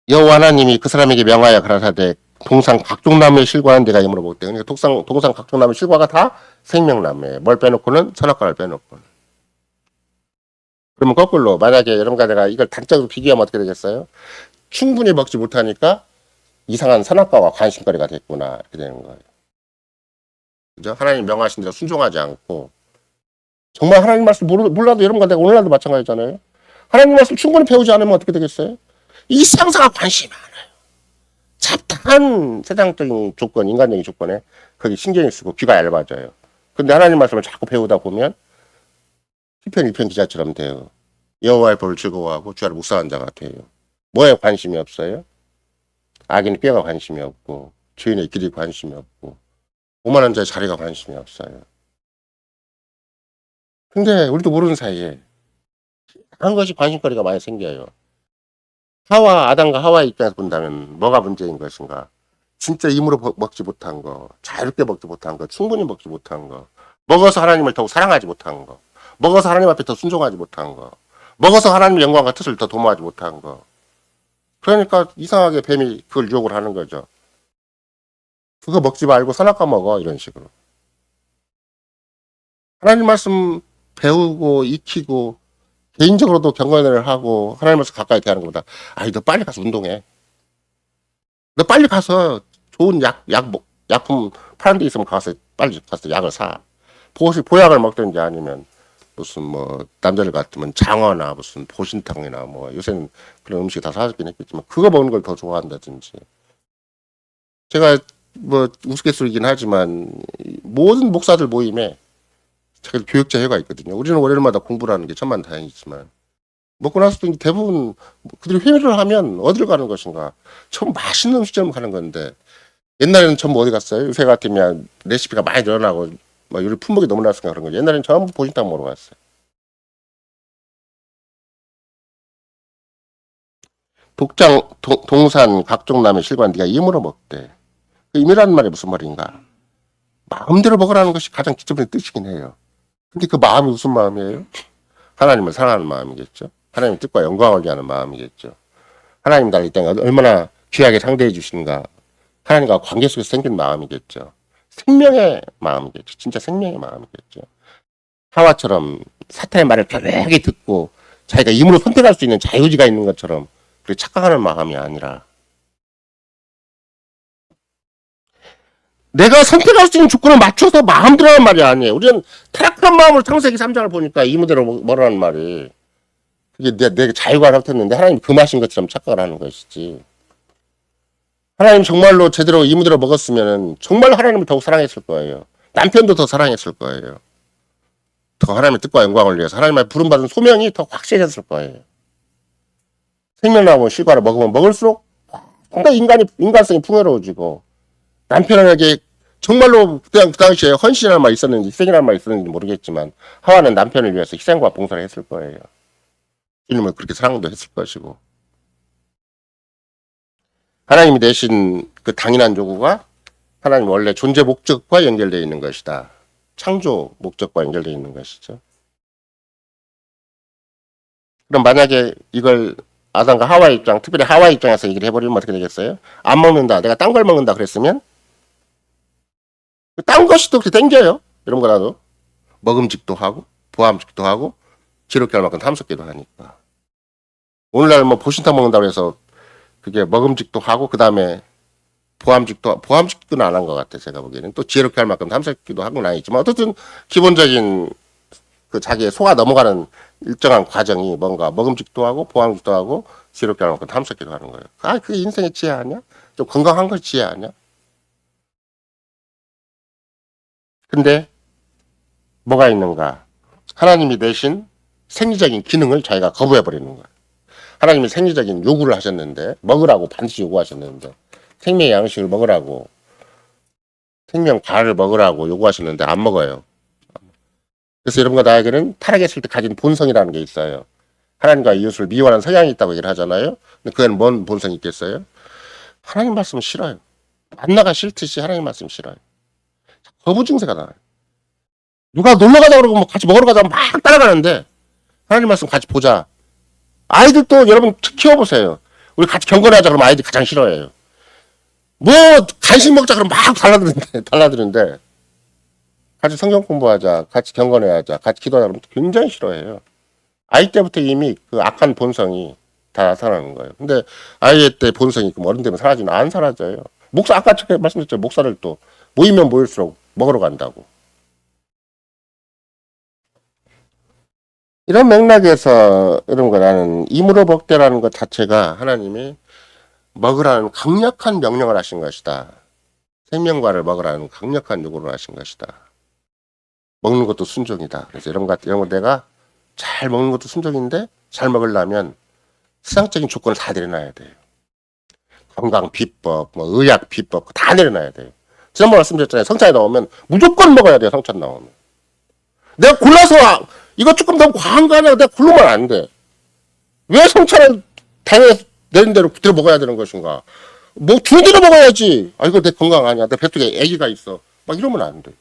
Speaker 1: 여호와 하나님이 그 사람에게 명하여 가라사대 동산 각종 나무의 실과는 네가 임으로 먹되. 그러니까 동산 각종 나무의 실과가 다 생명나무예요. 뭘 빼놓고는 선악과를 빼놓고는. 그러면 거꾸로 만약에 여러분과 내가 이걸 단적으로 비교하면 어떻게 되겠어요? 충분히 먹지 못하니까 이상한 선악과와 관심거리가 됐구나 이렇게 되는 거예요. 그죠? 하나님 명하신 대로 순종하지 않고 정말 하나님 말씀 몰라도 여러분과 내가 오늘날도 마찬가지잖아요. 하나님 말씀 충분히 배우지 않으면 어떻게 되겠어요? 이 세상사가 관심이 많아요. 잡다한 세상적인 조건, 인간적인 조건에 거기 신경이 쓰고 귀가 얇아져요. 근데 하나님 말씀을 자꾸 배우다 보면 시편 1편 기자처럼 돼요. 여호와의 법을 즐거워하고 주야를 묵상한 자가 돼요. 뭐에 관심이 없어요? 악인의 꾀가 관심이 없고 죄인의 길이 관심이 없고 오만한 자의 자리가 관심이 없어요. 근데 우리도 모르는 사이에 한 것이 관심거리가 많이 생겨요. 아담과 하와의 입장에서 본다면 뭐가 문제인 것인가? 진짜 임으로 먹지 못한 거, 자유롭게 먹지 못한 거, 충분히 먹지 못한 거, 먹어서 하나님을 더욱 사랑하지 못한 거, 먹어서 하나님 앞에 더 순종하지 못한 거, 먹어서 하나님의 영광과 뜻을 더 도모하지 못한 거. 그러니까 이상하게 뱀이 그걸 유혹을 하는 거죠. 그거 먹지 말고 선악과 먹어 이런 식으로. 하나님 말씀 배우고 익히고 개인적으로도 경건을 하고 하나님 말씀 가까이 대하는 것보다 너 빨리 가서 운동해. 너 빨리 가서 좋은 약품 파는 데 있으면 빨리 가서 약을 사. 보약을 먹든지 아니면 무슨 뭐 남자들 같으면 장어나 무슨 보신탕이나 뭐 요새는 그런 음식 다 사주긴 했겠지만 그거 먹는 걸 더 좋아한다든지. 제가 뭐 우스갯소리긴 하지만 모든 목사들 모임에 자기 교육자회가 있거든요. 우리는 월요일마다 공부를 하는 게 천만다행이지만 먹고 나서도 대부분 그들이 회의를 하면 어디를 가는 것인가? 전 맛있는 음식점 가는 건데 옛날에는 전부 어디 갔어요? 요새 같으면 레시피가 많이 늘어나고 막 요리 품목이 너무 나으니까 그런 거죠. 옛날에는 전부 보신탕 먹으러 갔어요. 동산 각종 나무의 실과는 네가 임으로 먹되. 그 임이라는 말이 무슨 말인가? 마음대로 먹으라는 것이 가장 기초적인 뜻이긴 해요. 근데 그 마음이 무슨 마음이에요? 하나님을 사랑하는 마음이겠죠. 하나님의 뜻과 영광을 위하는 마음이겠죠. 하나님 나를 이 땅에 얼마나 귀하게 상대해 주시는가. 하나님과 관계 속에서 생긴 마음이겠죠. 생명의 마음이겠죠. 진짜 생명의 마음이겠죠. 하와처럼 사탄의 말을 편하게 듣고 자기가 임으로 선택할 수 있는 자유지가 있는 것처럼 그렇게 착각하는 마음이 아니라 내가 선택할 수 있는 조건을 맞춰서 마음대로 하는 말이 아니에요. 우리는 타락한 마음으로 창세기 3장을 보니까 이무대로 뭐라는 말이 그게 내 자유가 나타났는데 하나님 금하신 것처럼 착각을 하는 것이지. 하나님 정말로 제대로 이무대로 먹었으면 정말 하나님을 더욱 사랑했을 거예요. 남편도 더 사랑했을 거예요. 더 하나님의 뜻과 영광을 위해서 하나님의 부름받은 소명이 더 확실해졌을 거예요. 생명나무 실과를 먹으면 먹을수록 상당히 인간성이 풍요로워지고 남편에게 정말로 그 당시에 헌신이라는 말이 있었는지 희생이라는 말이 있었는지 모르겠지만 하와는 남편을 위해서 희생과 봉사를 했을 거예요. 주님을 그렇게 사랑도 했을 것이고 하나님이 내신 그 당연한 요구가 하나님 원래 존재 목적과 연결되어 있는 것이다. 창조 목적과 연결되어 있는 것이죠. 그럼 만약에 이걸 아담과 하와 입장, 특별히 하와 입장에서 얘기를 해버리면 어떻게 되겠어요? 안 먹는다, 내가 딴 걸 먹는다 그랬으면 딴 것이 또 그렇게 땡겨요. 이런 거라도. 먹음직도 하고, 보암직도 하고, 지롭게 할 만큼 탐스럽기도 하니까. 오늘날 뭐 보신탕 먹는다고 해서 그게 먹음직도 하고, 그 다음에 보암직도는 안 한 것 같아, 제가 보기에는. 또 지혜롭게 할 만큼 탐스럽기도 하고는 아니지만, 어쨌든 기본적인 그 자기의 소가 넘어가는 일정한 과정이 뭔가 먹음직도 하고, 보암직도 하고, 지혜롭게 할 만큼 탐스럽기도 하는 거예요. 아, 그게 인생의 지혜 아니야? 좀 건강한 걸 지혜 아니야? 근데 뭐가 있는가? 하나님이 내신 생리적인 기능을 자기가 거부해버리는 거예요. 하나님이 생리적인 요구를 하셨는데, 먹으라고 반드시 요구하셨는데, 생명의 양식을 먹으라고, 생명 과를 먹으라고 요구하셨는데 안 먹어요. 그래서 여러분과 나에게는 타락했을 때 가진 본성이라는 게 있어요. 하나님과 이웃을 미워하는 성향이 있다고 얘기를 하잖아요. 근데 그건 뭔 본성이 있겠어요? 하나님 말씀 싫어요. 만나가 싫듯이 하나님 말씀 싫어요. 거부 증세가 나요. 누가 놀러 가자 그러고 뭐 같이 먹으러 가자 막 따라가는데 하나님 말씀 같이 보자. 아이들도 여러분 키워보세요. 우리 같이 경건하자 그러면 아이들이 가장 싫어해요. 뭐 간식 먹자 그러면 막 달라드는데 같이 성경 공부하자, 같이 경건해하자, 같이 기도하자 그러면 굉장히 싫어해요. 아이 때부터 이미 그 악한 본성이 다 나타나는 거예요. 근데 아이 때 본성이 그럼 어른 되면 사라지나 안 사라져요. 목사 아까 말씀드렸죠. 목사를 또 모이면 모일수록 먹으러 간다고. 이런 맥락에서 이런 거 나는 이무로 먹되라는 것 자체가 하나님이 먹으라는 강력한 명령을 하신 것이다. 생명과를 먹으라는 강력한 요구를 하신 것이다. 먹는 것도 순종이다. 그래서 이런 거 내가 잘 먹는 것도 순종인데 잘 먹으려면 세상적인 조건을 다 내려놔야 돼요. 건강 비법, 뭐 의학 비법 다 내려놔야 돼요. 지난번 말씀드렸잖아요. 성찬에 나오면 무조건 먹어야 돼요. 성찬 나오면. 내가 골라서 이거 조금 너무 과한 거 아니야. 내가 고르면 안 돼. 왜 성찬을 당연히 내린 대로 그대로 먹어야 되는 것인가? 뭐 주는 대로 먹어야지. 아 이거 내 건강 아니야. 내 뱃속에 아기가 있어. 막 이러면 안 돼.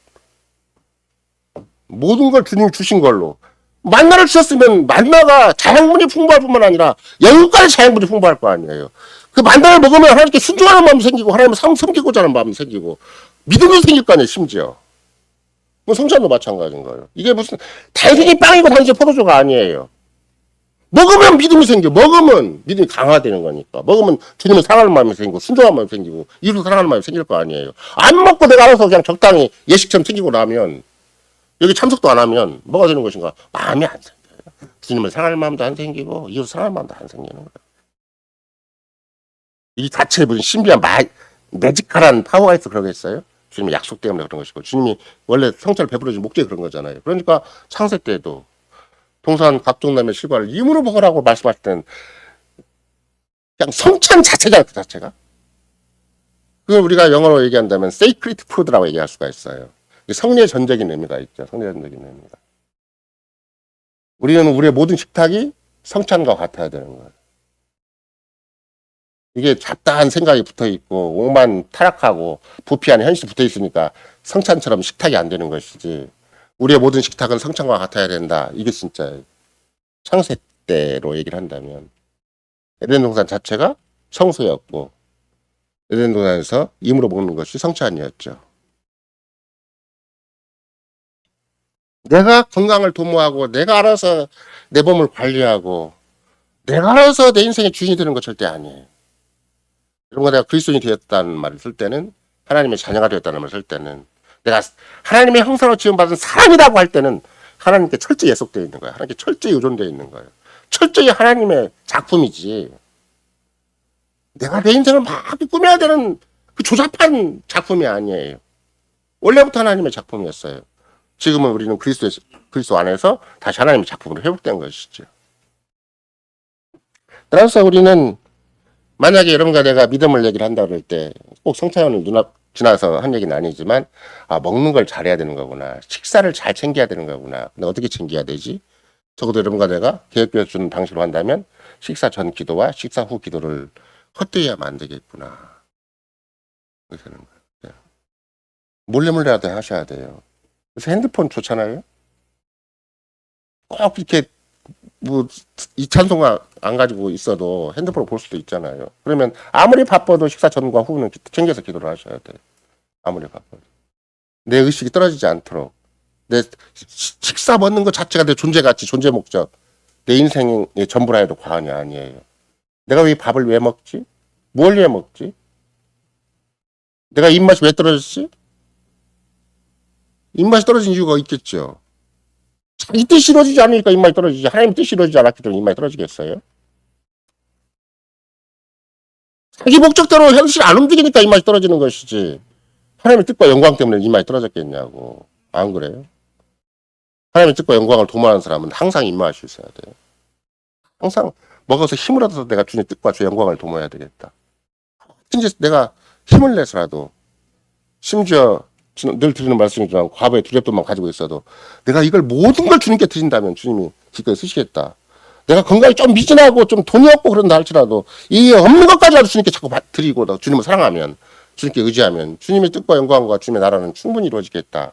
Speaker 1: 모든 걸 주님이 주신 걸로. 만나를 주셨으면 만나가 자양분이 풍부할 뿐만 아니라 영육간의 자양분이 풍부할 거 아니에요. 그 만나를 먹으면 하나님께 순종하는 마음이 생기고 하나님을 섬기고자 하는 마음이 생기고 믿음이 생길 거 아니에요. 심지어. 뭐 성찬도 마찬가지인 거예요. 이게 무슨 단순히 빵이고 단순히 포도주가 아니에요. 먹으면 믿음이 생겨. 먹으면 믿음이 강화되는 거니까. 먹으면 주님을 사랑하는 마음이 생기고 순종하는 마음이 생기고 이웃을 사랑하는 마음이 생길 거 아니에요. 안 먹고 내가 알아서 그냥 적당히 예식처럼 챙기고 나면 여기 참석도 안 하면 뭐가 되는 것인가? 마음이 안 생겨요. 주님을 사랑하는 마음도 안 생기고 이웃을 사랑하는 마음도 안 생기는 거예요. 이 자체에 무슨 신비한 매직한 파워가 있어 그러겠어요? 주님의 약속 때문에 그런 것이고 주님이 원래 성찬을 베풀어준 목적이 그런 거잖아요. 그러니까 창세 때도 동산 각종 남의 실과를 임으로 먹으라고 말씀하실 때는 그냥 성찬 자체잖아요. 그 자체가. 그걸 우리가 영어로 얘기한다면 sacred food라고 얘기할 수가 있어요. 성례 전적인 의미가 있죠. 성례 전적인 의미가. 우리는 우리의 모든 식탁이 성찬과 같아야 되는 거예요. 이게 잡다한 생각이 붙어 있고 오만 타락하고 부패한 현실이 붙어 있으니까 성찬처럼 식탁이 안 되는 것이지. 우리의 모든 식탁은 성찬과 같아야 된다. 이게 진짜 창세 때로 얘기를 한다면 에덴 동산 자체가 성소였고 에덴 동산에서 임으로 먹는 것이 성찬이었죠. 내가 건강을 도모하고 내가 알아서 내 몸을 관리하고 내가 알아서 내 인생의 주인이 되는 거 절대 아니에요. 이런 거 내가 그리스도인이 되었다는 말을 쓸 때는 하나님의 자녀가 되었다는 말을 쓸 때는 내가 하나님의 형상으로 지음받은 사람이라고 할 때는 하나님께 철저히 예속되어 있는 거예요. 하나님께 철저히 의존되어 있는 거예요. 철저히 하나님의 작품이지 내가 내 인생을 막 꾸며야 되는 그 조잡한 작품이 아니에요. 원래부터 하나님의 작품이었어요. 지금은 우리는 그리스도 안에서 다시 하나님의 작품으로 회복된 것이죠. 따라서 우리는 만약에 여러분과 내가 믿음을 얘기를 한다 그럴 때 꼭 성찬을 눈앞 지나서 한 얘기는 아니지만 먹는 걸 잘해야 되는 거구나. 식사를 잘 챙겨야 되는 거구나. 근데 어떻게 챙겨야 되지? 적어도 여러분과 내가 계획되어 주는 방식으로 한다면 식사 전 기도와 식사 후 기도를 헛되이 하면 안 되겠구나. 그렇게 되는 거예요. 몰래몰래라도 하셔야 돼요. 그래서 핸드폰 좋잖아요. 꼭 이렇게 뭐 이 찬송가 안 가지고 있어도 핸드폰을 볼 수도 있잖아요. 그러면 아무리 바빠도 식사 전과 후는 챙겨서 기도를 하셔야 돼요. 아무리 바빠도. 내 의식이 떨어지지 않도록. 내 식사 먹는 것 자체가 내 존재 가치, 존재 목적, 내 인생의 전부라 해도 과언이 아니에요. 내가 왜 밥을 왜 먹지? 뭘 위해 먹지? 내가 입맛이 왜 떨어졌지? 입맛이 떨어진 이유가 있겠죠. 자기 뜻이 이루어지지 않으니까 입맛이 떨어지지. 하나님 뜻이 이루어지지 않았기 때문에 입맛이 떨어지겠어요? 자기 목적대로 현실 안 움직이니까 입맛이 떨어지는 것이지. 하나님의 뜻과 영광 때문에 입맛이 떨어졌겠냐고. 안 그래요? 하나님의 뜻과 영광을 도모하는 사람은 항상 입맛이 있어야 돼요. 항상 먹어서 힘을 얻어서 내가 주님 뜻과 주의 영광을 도모해야 되겠다. 진짜 내가 힘을 내서라도, 심지어 늘 드리는 말씀이지만 과부의 두렵도만 가지고 있어도 내가 이걸 모든 걸 주님께 드린다면 주님이 기꺼이 쓰시겠다. 내가 건강이 좀 미진하고 좀 돈이 없고 그런다 할지라도 이 없는 것까지라도 주님께 자꾸 드리고 주님을 사랑하면, 주님께 의지하면 주님의 뜻과 영광과 주님의 나라는 충분히 이루어지겠다.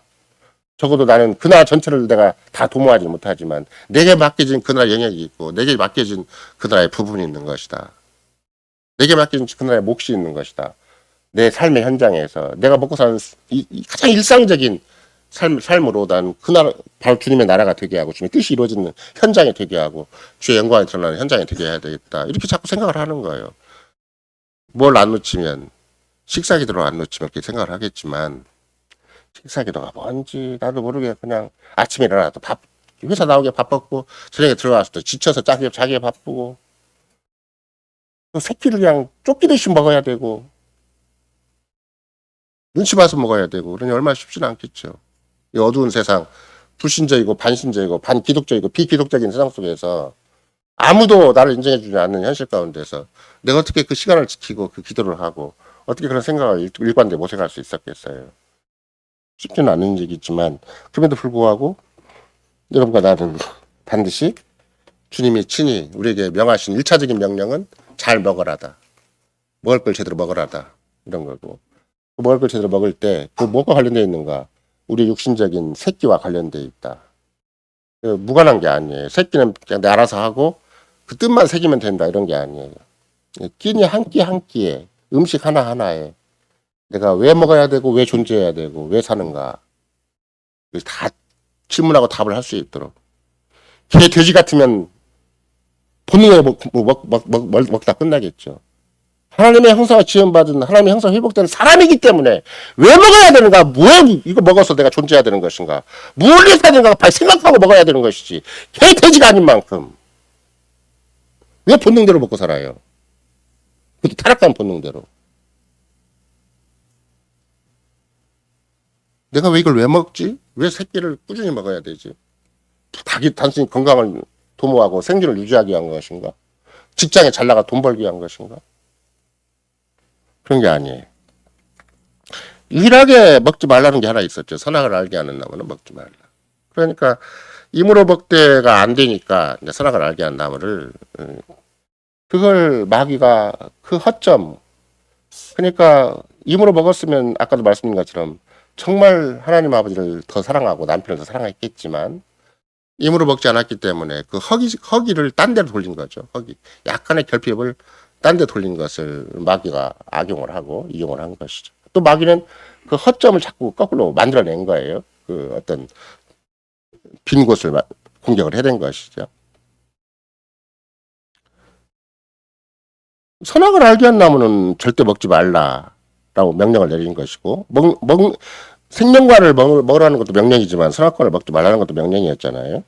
Speaker 1: 적어도 나는 그 나라 전체를 내가 다 도모하지 못하지만 내게 맡겨진 그 나라 영역이 있고 내게 맡겨진 그 나라의 부분이 있는 것이다. 내게 맡겨진 그 나라의 몫이 있는 것이다. 내 삶의 현장에서 내가 먹고 사는 가장 일상적인 삶으로 난 그 나라, 바로 주님의 나라가 되게 하고 주님의 뜻이 이루어지는 현장에 되게 하고 주의 영광이 드러나는 현장에 되게 해야 되겠다. 이렇게 자꾸 생각을 하는 거예요. 뭘 안 놓치면, 식사 기도를 안 놓치면 이렇게 생각을 하겠지만 식사 기도가 뭔지 나도 모르게 그냥 아침에 일어나도 회사 나오기 바빴고 저녁에 들어와서 또 지쳐서 자기 바쁘고 또 새끼를 그냥 쫓기듯이 먹어야 되고 눈치 봐서 먹어야 되고 그러니 얼마나 쉽지는 않겠죠. 이 어두운 세상, 불신자이고 반신자이고 반기독적이고 비기독적인 세상 속에서 아무도 나를 인정해주지 않는 현실 가운데서 내가 어떻게 그 시간을 지키고 그 기도를 하고 어떻게 그런 생각을 일관되게 모색할 수 있었겠어요. 쉽지는 않은 얘기지만 그럼에도 불구하고 여러분과 나는 반드시 주님이 친히 우리에게 명하신 1차적인 명령은 잘 먹으라다. 먹을 걸 제대로 먹으라다. 이런 거고. 먹을 걸 제대로 먹을 때 그 뭐가 관련되어 있는가? 우리 육신적인 새끼와 관련되어 있다. 무관한 게 아니에요. 새끼는 그냥 내 알아서 하고 그 뜻만 새기면 된다 이런 게 아니에요. 끼니 한 끼 한 끼에 음식 하나하나에 내가 왜 먹어야 되고 왜 존재해야 되고 왜 사는가 다 질문하고 답을 할 수 있도록. 개 돼지 같으면 본능에 먹다 끝나겠죠. 하나님의 형상을 지원받은 하나님의 형상 회복되는 사람이기 때문에 왜 먹어야 되는가? 왜 이거 먹어서 내가 존재해야 되는 것인가? 뭘 위해서 해야 되는가? 생각하고 먹어야 되는 것이지. 개 돼지가 아닌 만큼 왜 본능대로 먹고 살아요? 그것도 타락한 본능대로. 내가 왜 이걸 왜 먹지? 왜 새끼를 꾸준히 먹어야 되지? 단순히 건강을 도모하고 생존을 유지하기 위한 것인가? 직장에 잘 나가 돈 벌기 위한 것인가? 그런 게 아니에요. 유일하게 먹지 말라는 게 하나 있었죠. 선악을 알게 하는 나무는 먹지 말라. 그러니까 임으로 먹대가 안 되니까 이제 선악을 알게 한 나무를 그걸 마귀가 그 허점, 그러니까 임으로 먹었으면 아까도 말씀드린 것처럼 정말 하나님 아버지를 더 사랑하고 남편을 더 사랑했겠지만 임으로 먹지 않았기 때문에 그 허기를 딴 데로 돌린 거죠. 약간의 결핍을 딴 데 돌린 것을 마귀가 악용을 하고 이용을 한 것이죠. 또 마귀는 그 허점을 자꾸 거꾸로 만들어낸 거예요. 그 어떤 빈 곳을 공격을 해낸 것이죠. 선악을 알게 한 나무는 절대 먹지 말라라고 명령을 내린 것이고 생명과를 먹으라는 것도 명령이지만 선악과를 먹지 말라는 것도 명령이었잖아요.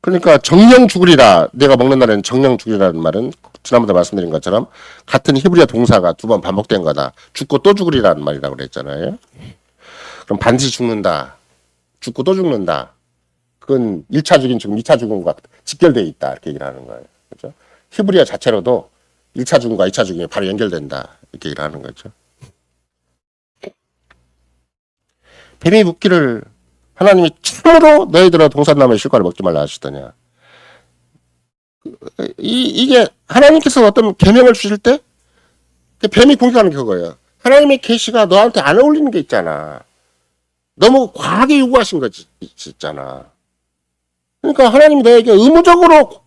Speaker 1: 그러니까 정령 죽으리라, 내가 먹는 날에는 정령 죽으리라는 말은 지난번에 말씀드린 것처럼 같은 히브리어 동사가 두 번 반복된 거다. 죽고 또 죽으리라는 말이라고 그랬잖아요. 그럼 반드시 죽는다. 죽고 또 죽는다. 그건 1차 죽인 지금 2차 죽음과 직결되어 있다. 이렇게 얘기를 하는 거예요. 그렇죠? 히브리어 자체로도 1차 죽음과 2차 죽음이 바로 연결된다. 이렇게 얘기를 하는 거죠. 뱀이 묻기를 하나님이 참으로 너희들아 동산나무의 실과를 먹지 말라 하시더냐. 이게 하나님께서 어떤 계명을 주실 때 뱀이 공격하는 그거예요. 하나님의 계시가 너한테 안 어울리는 게 있잖아. 너무 과하게 요구하신 거지 있잖아. 그러니까 하나님이 너에게 의무적으로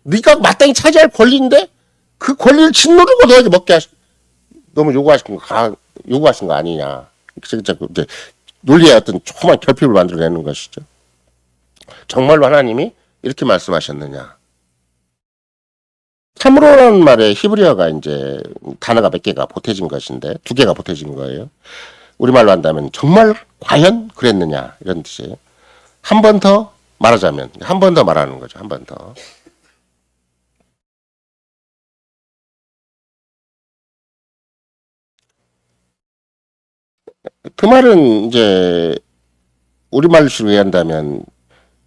Speaker 1: 네가 마땅히 차지할 권리인데 그 권리를 짓누르고 너에게 먹게 너무 요구하신 거 아니냐. 진짜 이제 논리의 어떤 조그만 결핍을 만들어내는 것이죠. 정말로 하나님이 이렇게 말씀하셨느냐. 참으로라는 말에 히브리어가 이제 단어가 몇 개가 보태진 것인데 2개가 보태진 거예요. 우리말로 한다면 정말 과연 그랬느냐 이런 뜻이에요. 한 번 더 말하자면 한 번 더 말하는 거죠. 한 번 더. 그 말은 이제 우리말로 한다면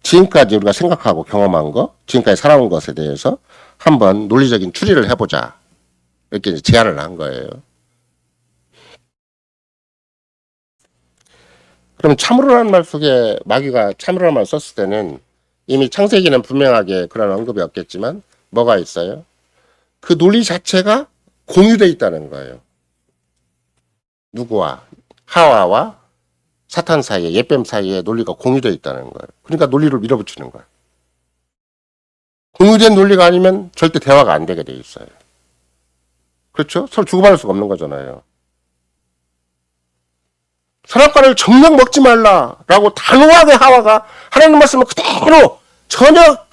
Speaker 1: 지금까지 우리가 생각하고 경험한 거, 지금까지 살아온 것에 대해서 한번 논리적인 추리를 해보자. 이렇게 이제 제안을 한 거예요. 그럼 참으로라는 말 속에 마귀가 참으로라는 말 썼을 때는 이미 창세기는 분명하게 그런 언급이 없겠지만 뭐가 있어요? 그 논리 자체가 공유되어 있다는 거예요. 누구와? 하와와 사탄 사이에, 옛뱀 사이에 논리가 공유되어 있다는 거예요. 그러니까 논리를 밀어붙이는 거예요. 공유된 논리가 아니면 절대 대화가 안 되게 돼 있어요. 그렇죠? 서로 주고받을 수가 없는 거잖아요. 선악과를 정녕 먹지 말라라고 단호하게 하와가 하나님 말씀을 그대로 전혀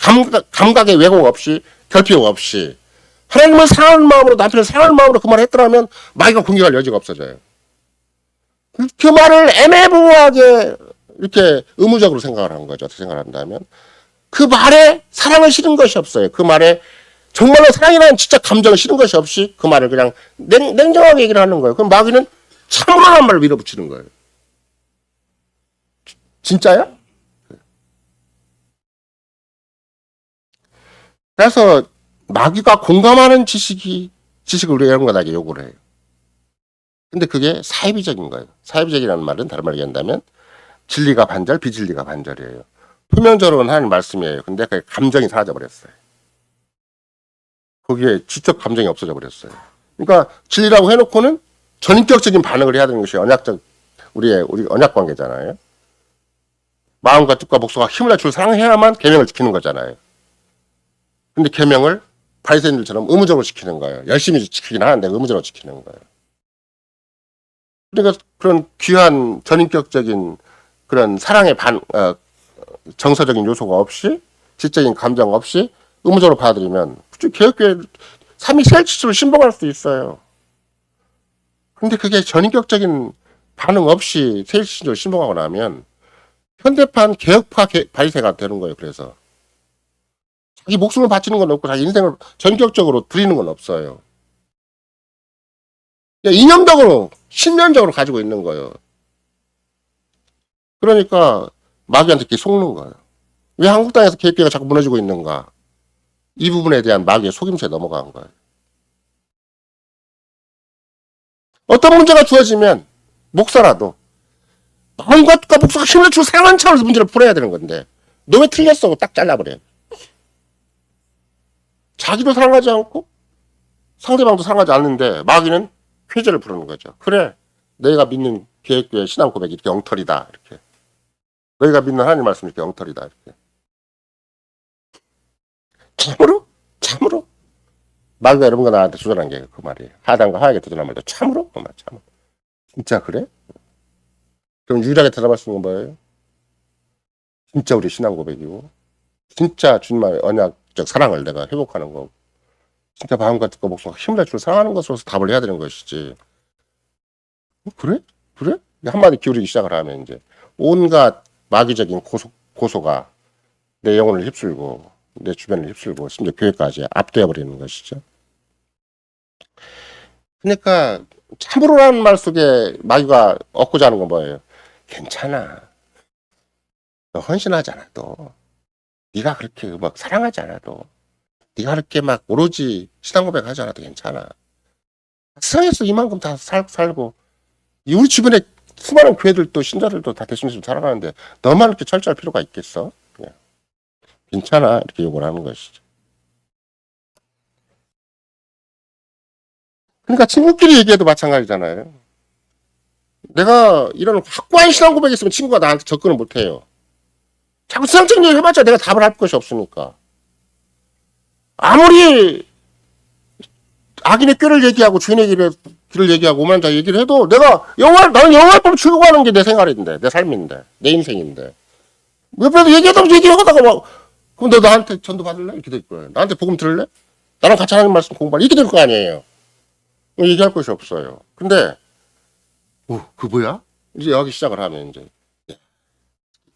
Speaker 1: 감각의 왜곡 없이 결핍 없이 하나님을 사랑하는 마음으로 남편을 사랑하는 마음으로 그 말을 했더라면 마귀가 공격할 여지가 없어져요. 그 말을 애매모호하게 이렇게 의무적으로 생각을 한 거죠. 어떻게 생각을 한다면 그 말에 사랑을 실은 것이 없어요. 그 말에 정말로 사랑이라는 진짜 감정을 실은 것이 없이 그 말을 그냥 냉정하게 얘기를 하는 거예요. 그럼 마귀는 참으로라는 말을 밀어붙이는 거예요. 진짜야? 그래서 마귀가 공감하는 지식을 우리가 여러분에게 요구를 해요. 근데 그게 사이비적인 거예요. 사이비적이라는 말은 다른 말로 얘기한다면 진리가 반절, 비진리가 반절이에요. 표면적으로는 하는 말씀이에요. 근데 그 감정이 사라져 버렸어요. 거기에 지적 감정이 없어져 버렸어요. 그러니까 진리라고 해놓고는 전인격적인 반응을 해야 되는 것이 우리 언약 관계잖아요. 마음과 뜻과 목소가 힘을 내 주를 사랑해야만 계명을 지키는 거잖아요. 근데 계명을 바리새인들처럼 의무적으로 지키는 거예요. 열심히 지키긴 하는데 의무적으로 지키는 거예요. 그러니까 그런 귀한 전인격적인 그런 사랑의 정서적인 요소가 없이 지적인 감정 없이 의무적으로 받아들이면 개혁교회 삼위일체로 신봉할 수 있어요. 근데 그게 전인격적인 반응 없이 세일신적으로 신봉하고 나면 현대판 개혁파 바리새가 되는 거예요. 그래서 자기 목숨을 바치는 건 없고 자기 인생을 전격적으로 드리는 건 없어요. 이념적으로 신념적으로 가지고 있는 거예요. 그러니까 마귀한테 이렇게 속는 거예요. 왜 한국 땅에서 개혁교회가 자꾸 무너지고 있는가? 이 부분에 대한 마귀의 속임수에 넘어간 거예요. 어떤 문제가 주어지면 목사라도 마음과 뜻과 목사가 힘을 주고 사랑하는 차원에서 문제를 풀어야 되는 건데 너 왜 틀렸어? 딱 잘라버려요. 자기도 사랑하지 않고 상대방도 사랑하지 않는데 마귀는 회제를 부르는 거죠. 그래, 너희가 믿는 개혁교회 신앙 고백이 이렇게 엉터리다. 이렇게 너희가 믿는 하나님 말씀이 이렇게 엉터리다. 이렇게 참으로 마귀가 여러분과 나한테 도전한 게 그 말이에요. 하단과 하에게 도전한 말도 참으로? 그 말 참으로. 진짜 그래? 그럼 유일하게 대답할 수 있는 건 뭐예요? 진짜 우리 신앙 고백이고 진짜 주님의 언약적 사랑을 내가 회복하는 거고 진짜 마음과 뜻과 목숨과 힘을 주로 사랑하는 것으로서 답을 해야 되는 것이지. 그래? 한마디 기울이기 시작을 하면 이제 온갖 마귀적인 고소가 내 영혼을 휩쓸고 내 주변을 휩쓸고 심지어 교회까지 압도해 버리는 것이죠. 그러니까 참으로라는 말 속에 마귀가 얻고자 하는 건 뭐예요? 괜찮아. 너 헌신하지 않아도 네가 그렇게 막 사랑하지 않아도 네가 그렇게 막 오로지 신앙 고백하지 않아도 괜찮아. 세상에서 이만큼 다 살고 우리 주변에 수많은 교회들도 신자들도 다 대신해서 살아가는데 너만 이렇게 철저할 필요가 있겠어? 그냥. 괜찮아 이렇게 요구를 하는 것이죠. 그러니까 친구끼리 얘기해도 마찬가지잖아요. 내가 이런 확고한 신앙 고백이 있으면 친구가 나한테 접근을 못해요. 자꾸 세상적인 얘기 해봤자 내가 답을 할 것이 없으니까. 아무리 악인의 꾀를 얘기하고 주인의 길에 길을 얘기하고 오만 자 얘기를 해도 나는 영화를 즐거워하는 게 내 생활인데, 내 삶인데, 내 인생인데. 옆에서 얘기하다가 얘기하다가 막, 그럼 너 나한테 전도 받을래? 이렇게 될 거예요. 나한테 복음 들을래? 나랑 같이 하나님 말씀 공부할래? 이렇게 될 거 아니에요. 얘기할 것이 없어요. 근데, 그 뭐야? 이제 여기 시작을 하면 이제,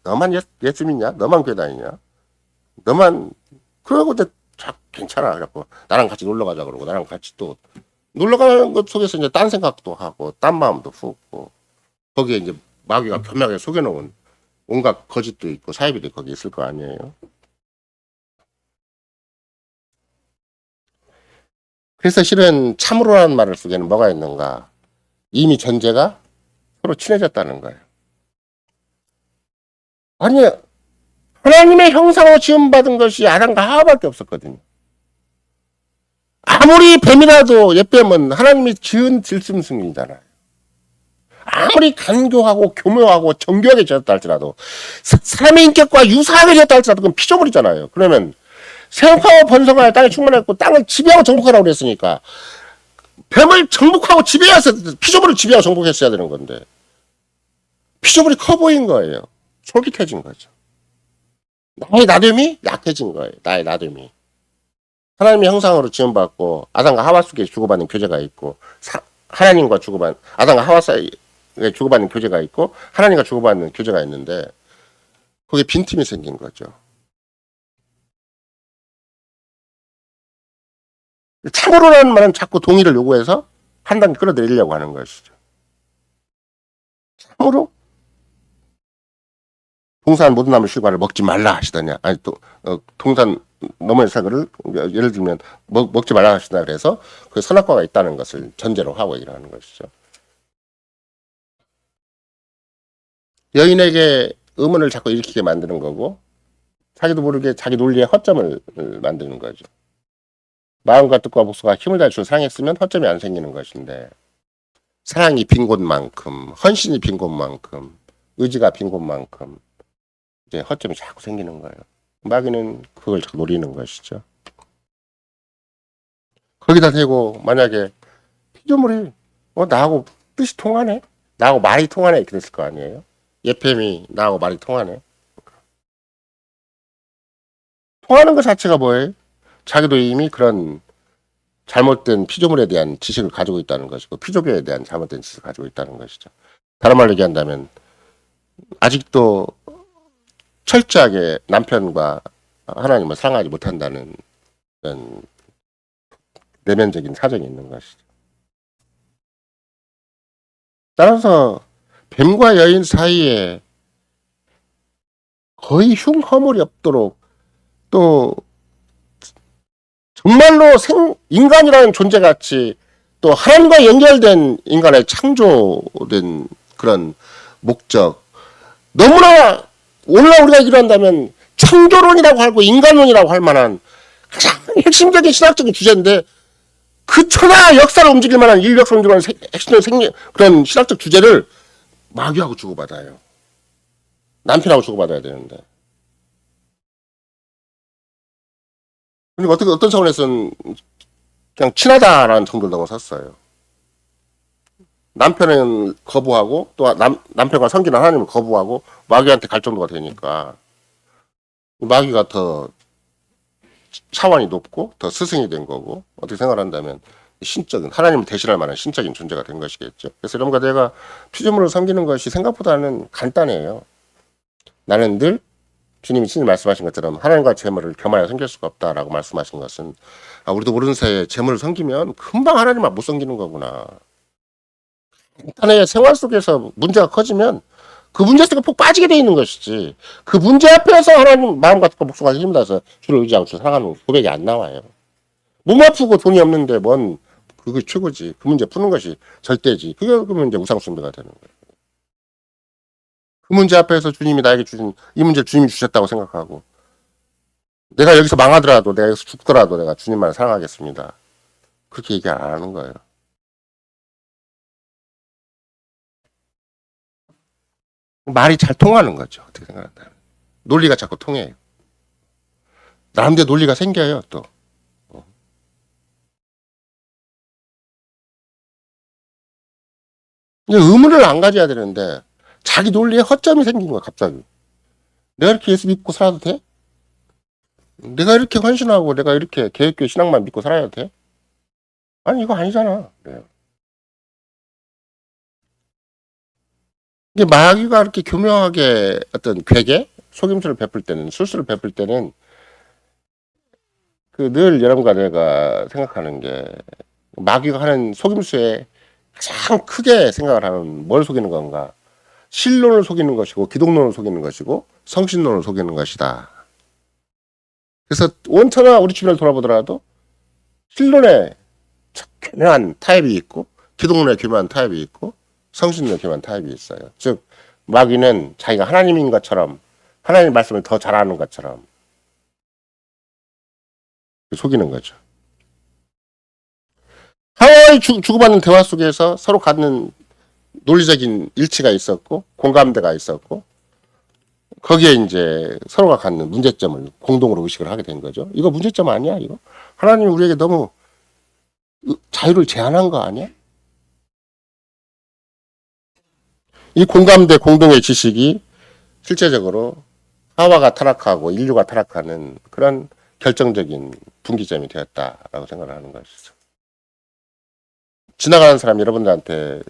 Speaker 1: 너만 예수 믿냐? 너만 교회 다니냐? 너만, 그러고 이제 괜찮아. 그래갖고, 나랑 같이 놀러 가자 그러고, 나랑 같이 또, 놀러 가는 것 속에서 이제 딴 생각도 하고, 딴 마음도 품고, 거기에 이제 마귀가 교묘하게 속여놓은 온갖 거짓도 있고, 사이비도 거기 있을 거 아니에요. 그래서 실은 참으로라는 말을 속에는 뭐가 있는가? 이미 전제가 서로 친해졌다는 거예요. 아니, 하나님의 형상으로 지음받은 것이 아담과 하와밖에 없었거든요. 아무리 뱀이라도 옛뱀은 하나님이 지은 들짐승이잖아요. 아무리 간교하고 교묘하고 정교하게 지었다 할지라도 사람의 인격과 유사하게 지었다 할지라도 그건 피조물이잖아요. 그러면 생육하고 번성하여 땅에 충만했고 땅을 지배하고 정복하라고 그랬으니까 뱀을 정복하고 지배해서 피조물을 지배하고 정복했어야 되는 건데 피조물이 커 보인 거예요. 솔깃해진 거죠. 나의 나됨이 약해진 거예요. 나의 나됨이. 하나님의 형상으로 지음받고 아담과 하와 속에 주고받는 교제가 있고 하나님과 주고받는 아담과 하와 사이에 주고받는 교제가 있고 하나님과 주고받는 교제가 있는데 거기에 빈틈이 생긴 거죠. 참으로라는 말은 자꾸 동의를 요구해서 한 단계 끌어내리려고 하는 것이죠. 참으로 동산 모든 나무 실과를 먹지 말라 하시더냐. 아니 또 동산 너머의 사과를 예를 들면 먹지 말라 하시다 그래서 그 선악과가 있다는 것을 전제로 하고 일하는 것이죠. 여인에게 의문을 자꾸 일으키게 만드는 거고 자기도 모르게 자기 논리에 허점을 만드는 거죠. 마음과 뜻과 목소가 힘을 다해 사랑했으면 허점이 안 생기는 것인데 사랑이 빈 곳만큼 헌신이 빈 곳만큼 의지가 빈 곳만큼 이제 허점이 자꾸 생기는 거예요. 마귀는 그걸 자꾸 노리는 것이죠. 거기다 대고 만약에 피조물이 나하고 뜻이 통하네? 나하고 말이 통하네? 이렇게 됐을 거 아니에요? 예팸이 나하고 말이 통하네? 통하는 것 자체가 뭐예요? 자기도 이미 그런 잘못된 피조물에 대한 지식을 가지고 있다는 것이고 피조교에 대한 잘못된 지식을 가지고 있다는 것이죠. 다른 말로 얘기한다면 아직도 철저하게 남편과 하나님을 사랑하지 못한다는 그런 내면적인 사정이 있는 것이죠. 따라서 뱀과 여인 사이에 거의 흉허물이 없도록 또 정말로 인간이라는 존재같이 또 하나님과 연결된 인간의 창조된 그런 목적 너무나 오늘날 우리가 얘기를 한다면 창조론이라고 하고 인간론이라고 할 만한 가장 핵심적인 신학적인 주제인데 그 천하 역사를 움직일 만한 인류 역사를 움직일 만한 핵심적인 그런 신학적 주제를 마귀하고 주고받아요. 남편하고 주고받아야 되는데. 그러니까 어떤 차원에서는 그냥 친하다라는 정도를 넘어섰어요. 남편은 거부하고 또 남편과 섬기는 하나님을 거부하고 마귀한테 갈 정도가 되니까 마귀가 더 차원이 높고 더 스승이 된 거고 어떻게 생각한다면 신적인 하나님을 대신할 만한 신적인 존재가 된 것이겠죠. 그래서 여러분과 내가 피조물을 섬기는 것이 생각보다는 간단해요. 나는 늘 주님이 친히 말씀하신 것처럼 하나님과 재물을 겸하여 섬길 수가 없다라고 말씀하신 것은 우리도 모르는 사이에 재물을 섬기면 금방 하나님만 못 섬기는 거구나. 간단해 생활 속에서 문제가 커지면 그 문제 속에 폭 빠지게 돼 있는 것이지 그 문제 앞에서 하나님 마음과 뜻과 목숨과 힘을 다해서 주를 의지하고 주를 사랑하는 고백이 안 나와요. 몸 아프고 돈이 없는데 뭔 그게 최고지. 그 문제 푸는 것이 절대지. 그게 그러면 이제 우상숭배가 되는 거예요. 그 문제 앞에서 주님이 나에게 주신 이 문제를 주님이 주셨다고 생각하고 내가 여기서 망하더라도 내가 여기서 죽더라도 내가 주님만 사랑하겠습니다. 그렇게 얘기 안 하는 거예요. 말이 잘 통하는 거죠. 어떻게 생각한다. 논리가 자꾸 통해요. 나름대로 논리가 생겨요. 또 이제 의문을 안 가져야 되는데 자기 논리에 허점이 생긴 거야 갑자기. 내가 이렇게 예수 믿고 살아도 돼? 내가 이렇게 헌신하고 내가 이렇게 개혁교회 신앙만 믿고 살아야 돼? 아니 이거 아니잖아. 네. 이게 마귀가 이렇게 교묘하게 어떤 괴계, 속임수를 베풀 때는, 술수를 베풀 때는 그 늘 여러분과 내가 생각하는 게 마귀가 하는 속임수에 가장 크게 생각을 하면 뭘 속이는 건가? 신론을 속이는 것이고 기독론을 속이는 것이고 성신론을 속이는 것이다. 그래서 원천하 우리 주변을 돌아보더라도 신론에 교묘한 타입이 있고 기독론에 교묘한 타입이 있고 성신론에 교묘한 타입이 있어요. 즉 마귀는 자기가 하나님인 것처럼 하나님 말씀을 더 잘하는 것처럼 속이는 거죠. 하와의 주고받는 대화 속에서 서로 갖는 논리적인 일치가 있었고 공감대가 있었고 거기에 이제 서로가 갖는 문제점을 공동으로 의식을 하게 된 거죠. 이거 문제점 아니야? 이거 하나님이 우리에게 너무 자유를 제한한 거 아니야? 이 공감대 공동의 지식이 실제적으로 하와가 타락하고 인류가 타락하는 그런 결정적인 분기점이 되었다라고 생각을 하는 것이죠. 지나가는 사람 여러분들한테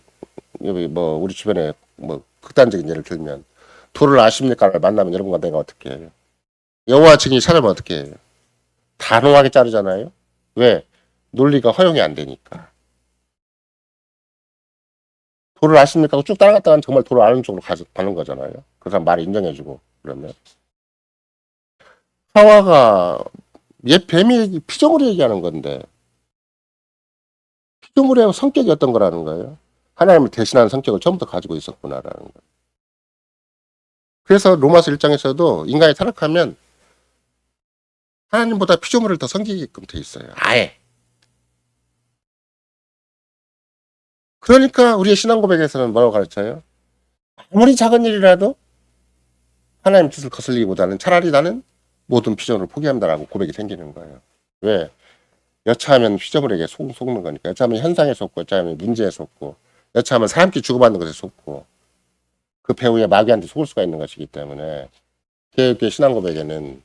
Speaker 1: 뭐 우리 주변에 뭐 극단적인 예를 들면 도를 아십니까를 만나면 여러분과 내가 어떻게 해요? 여호와 증인이 찾아면 어떻게 해요? 단호하게 자르잖아요. 왜? 논리가 허용이 안 되니까. 도를 아십니까? 하고 쭉 따라갔다가는 정말 도를 아는 쪽으로 가는 거잖아요. 그 사람 말을 인정해주고 그러면 하와가 옛 뱀이 피조물이 얘기하는 건데 피조물의 성격이 어떤 거라는 거예요. 하나님을 대신하는 성격을 처음부터 가지고 있었구나라는 거예요. 그래서 로마서 1장에서도 인간이 타락하면 하나님보다 피조물을 더 섬기게끔 돼 있어요. 아예. 그러니까 우리의 신앙 고백에서는 뭐라고 가르쳐요? 아무리 작은 일이라도 하나님 뜻을 거슬리기보다는 차라리 나는 모든 피조물을 포기한다라고 고백이 생기는 거예요. 왜? 여차하면 피조물에게 속는 거니까. 여차하면 현상에 속고, 여차하면 문제에 속고, 여차하면 사람끼리 주고받는 것에 속고, 그 배후에 마귀한테 속을 수가 있는 것이기 때문에 개혁교회 신앙 고백에는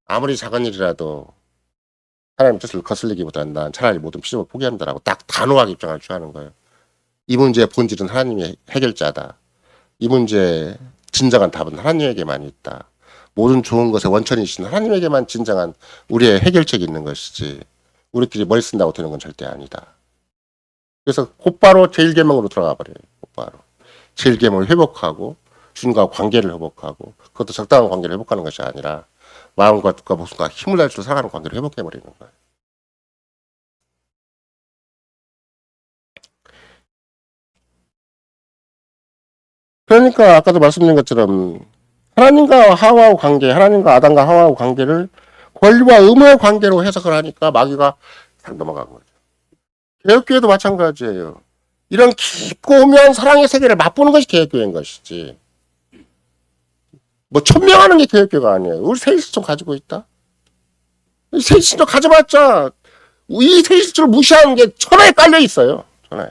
Speaker 1: 아무리 작은 일이라도 하나님 뜻을 거슬리기보다는 난 차라리 모든 피조물을 포기한다라고 딱 단호하게 입장을 취하는 거예요. 이 문제의 본질은 하나님의 해결자다. 이 문제의 진정한 답은 하나님에게만 있다. 모든 좋은 것의 원천이신 하나님에게만 진정한 우리의 해결책이 있는 것이지 우리끼리 머리 쓴다고 되는 건 절대 아니다. 그래서 곧바로 제1계명으로 들어가 버려요. 곧바로. 제1계명을 회복하고 주님과 관계를 회복하고 그것도 적당한 관계를 회복하는 것이 아니라 마음과 목숨과 힘을 다해서 살아가는 관계를 회복해버리는 거예요. 그러니까 아까도 말씀드린 것처럼 하나님과 하와의 관계, 하나님과 아담과 하와의 관계를 권리와 의무의 관계로 해석을 하니까 마귀가 잘 넘어간 거죠. 개혁교회도 마찬가지예요. 이런 깊고 오묘한 사랑의 세계를 맛보는 것이 개혁교회인 것이지. 뭐 천명하는 게 개혁교회가 아니에요. 우리 세일신종 가지고 있다. 세일신종 가져봤자 이 세일신종을 무시하는 게 천하에 깔려 있어요. 천하에.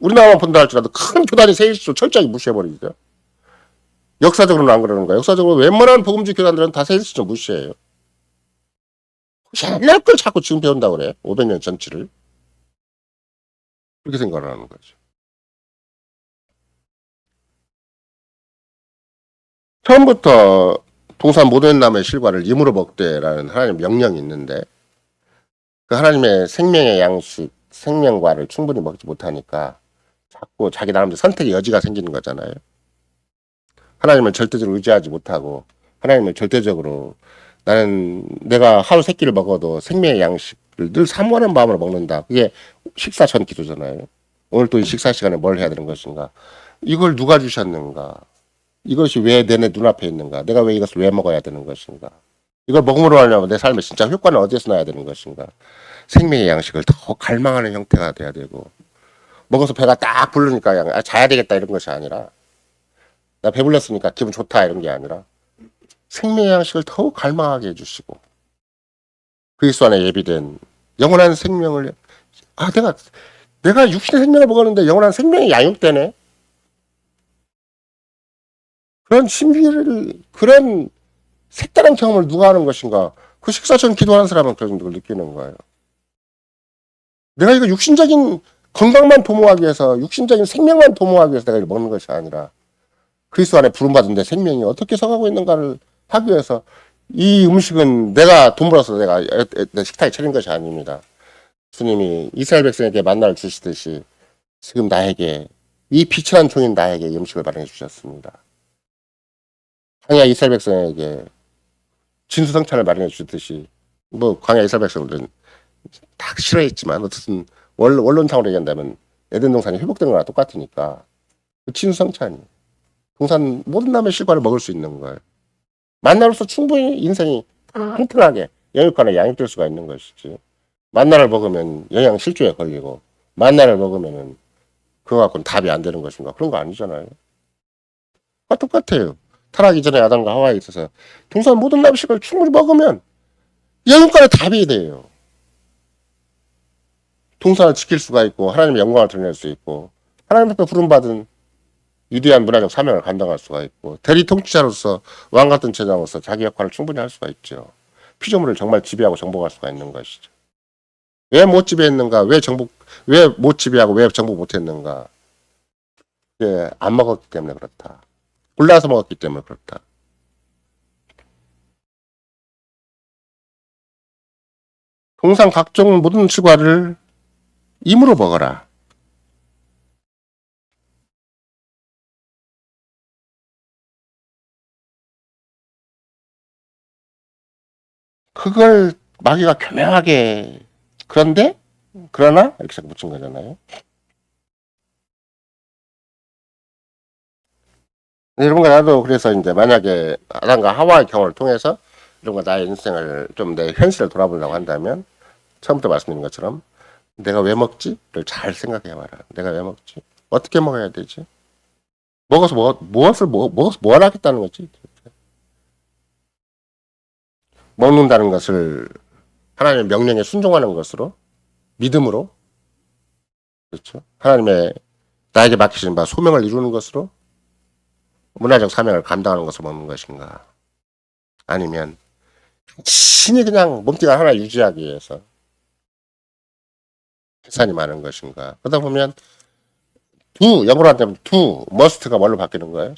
Speaker 1: 우리나라만 본다 할지라도 큰 교단이 세일신종 철저하게 무시해버리죠. 역사적으로는 안 그러는 거야. 역사적으로 웬만한 복음주의 교단들은 다 세일신종 무시해요. 옛날 걸 자꾸 지금 배운다고 그래. 500년 전치를. 그렇게 생각을 하는 거죠. 처음부터 동산 모든 나무의 실과를 임으로 먹되라는 하나님 명령이 있는데 그 하나님의 생명의 양식, 생명과를 충분히 먹지 못하니까 자꾸 자기 나름대로 선택의 여지가 생기는 거잖아요. 하나님을 절대적으로 의지하지 못하고 하나님을 절대적으로 나는 내가 하루 세 끼를 먹어도 생명의 양식을 늘 사모하는 마음으로 먹는다. 그게 식사 전 기도잖아요. 오늘 또 이 식사 시간에 뭘 해야 되는 것인가? 이걸 누가 주셨는가? 이것이 왜 내 눈앞에 있는가? 내가 왜 이것을 왜 먹어야 되는 것인가? 이걸 먹음으로 하려면 내 삶에 진짜 효과는 어디에서 나야 되는 것인가? 생명의 양식을 더 갈망하는 형태가 돼야 되고 먹어서 배가 딱 부르니까 자야 되겠다 이런 것이 아니라 나 배불렀으니까 기분 좋다 이런 게 아니라 생명의 양식을 더욱 갈망하게 해주시고 그리스도 안에 예비된 영원한 생명을 내가 내가 육신의 생명을 먹었는데 영원한 생명이 양육되네. 그런 신비를, 그런 색다른 경험을 누가 하는 것인가? 그 식사 전 기도하는 사람은 그걸 느끼는 거예요. 내가 이거 육신적인 건강만 도모하기 위해서, 육신적인 생명만 도모하기 위해서 내가 이걸 먹는 것이 아니라 그리스도 안에 부름받은 내 생명이 어떻게 서가고 있는가를 하기 위해서 이 음식은 내가 돈 벌어서 내가 내 식탁에 차린 것이 아닙니다. 주님이 이스라엘 백성에게 만나를 주시듯이 지금 나에게, 이 비천한 종인 나에게 이 음식을 마련해 주셨습니다. 광야 이스라엘 백성에게 진수성찬을 마련해 주듯이, 뭐 광야 이스라엘 백성들은 다 싫어했지만 어쨌든 원론상으로 얘기한다면 에덴 동산이 회복된 거랑 똑같으니까 그 진수성찬이 동산 모든 남의 실과를 먹을 수 있는 거예요. 만나로서 충분히 인생이 튼튼하게 영육간에 양육될 수가 있는 것이지. 만나를 먹으면 영양 실조에 걸리고 만나를 먹으면은 그거 갖고는 답이 안 되는 것인가? 그런 거 아니잖아요. 똑같아요. 타락이 전에 아담과 하와에 있어서 동산 모든 남식을 충분히 먹으면 영육간에 답이 돼요. 동산을 지킬 수가 있고 하나님의 영광을 드러낼 수 있고 하나님 앞에 부름받은 위대한 문화적 사명을 감당할 수가 있고 대리 통치자로서 왕같은 제장으로서 자기 역할을 충분히 할 수가 있죠. 피조물을 정말 지배하고 정복할 수가 있는 것이죠. 왜 못 지배했는가? 왜 못 지배하고 왜 정복 못했는가? 안 먹었기 때문에 그렇다. 골라서 먹었기 때문에 그렇다. 동상 각종 모든 실과를 임으로 먹어라. 그걸 마귀가 교묘하게, 그러나 이렇게 자꾸 붙인 거잖아요. 여러분과 나도 그래서 이제 만약에 아담과 하와의 경험을 통해서 여러분과 나의 인생을 좀 내 현실을 돌아보려고 한다면 처음부터 말씀드린 것처럼 내가 왜 먹지?를 잘 생각해 봐라. 내가 왜 먹지? 어떻게 먹어야 되지? 먹어서 먹어서 뭘 하겠다는 거지? 먹는다는 것을 하나님의 명령에 순종하는 것으로, 믿음으로, 그렇죠? 하나님의 나에게 맡기신 바 소명을 이루는 것으로, 문화적 사명을 감당하는 것을 먹는 것인가? 아니면 신이 그냥 몸뚱이 하나 유지하기 위해서 계산이 많은 것인가? 그러다 보면 영어로 한다면 머스트가 뭘로 바뀌는 거예요?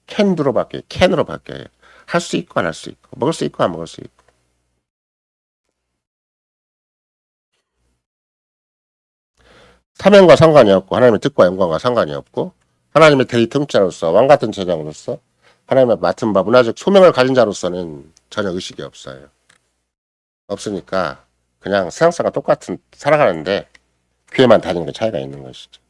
Speaker 1: 캔으로 바뀌어요. 할 수 있고 안 할 수 있고, 먹을 수 있고 안 먹을 수 있고. 사명과 상관이 없고 하나님의 뜻과 영광과 상관이 없고 하나님의 대리 통치자로서 왕같은 제장으로서 하나님의 맡은 바 문화적 소명을 가진 자로서는 전혀 의식이 없어요. 없으니까 그냥 세상사가 똑같은 살아가는데 교회만 다니는 게 차이가 있는 것이죠.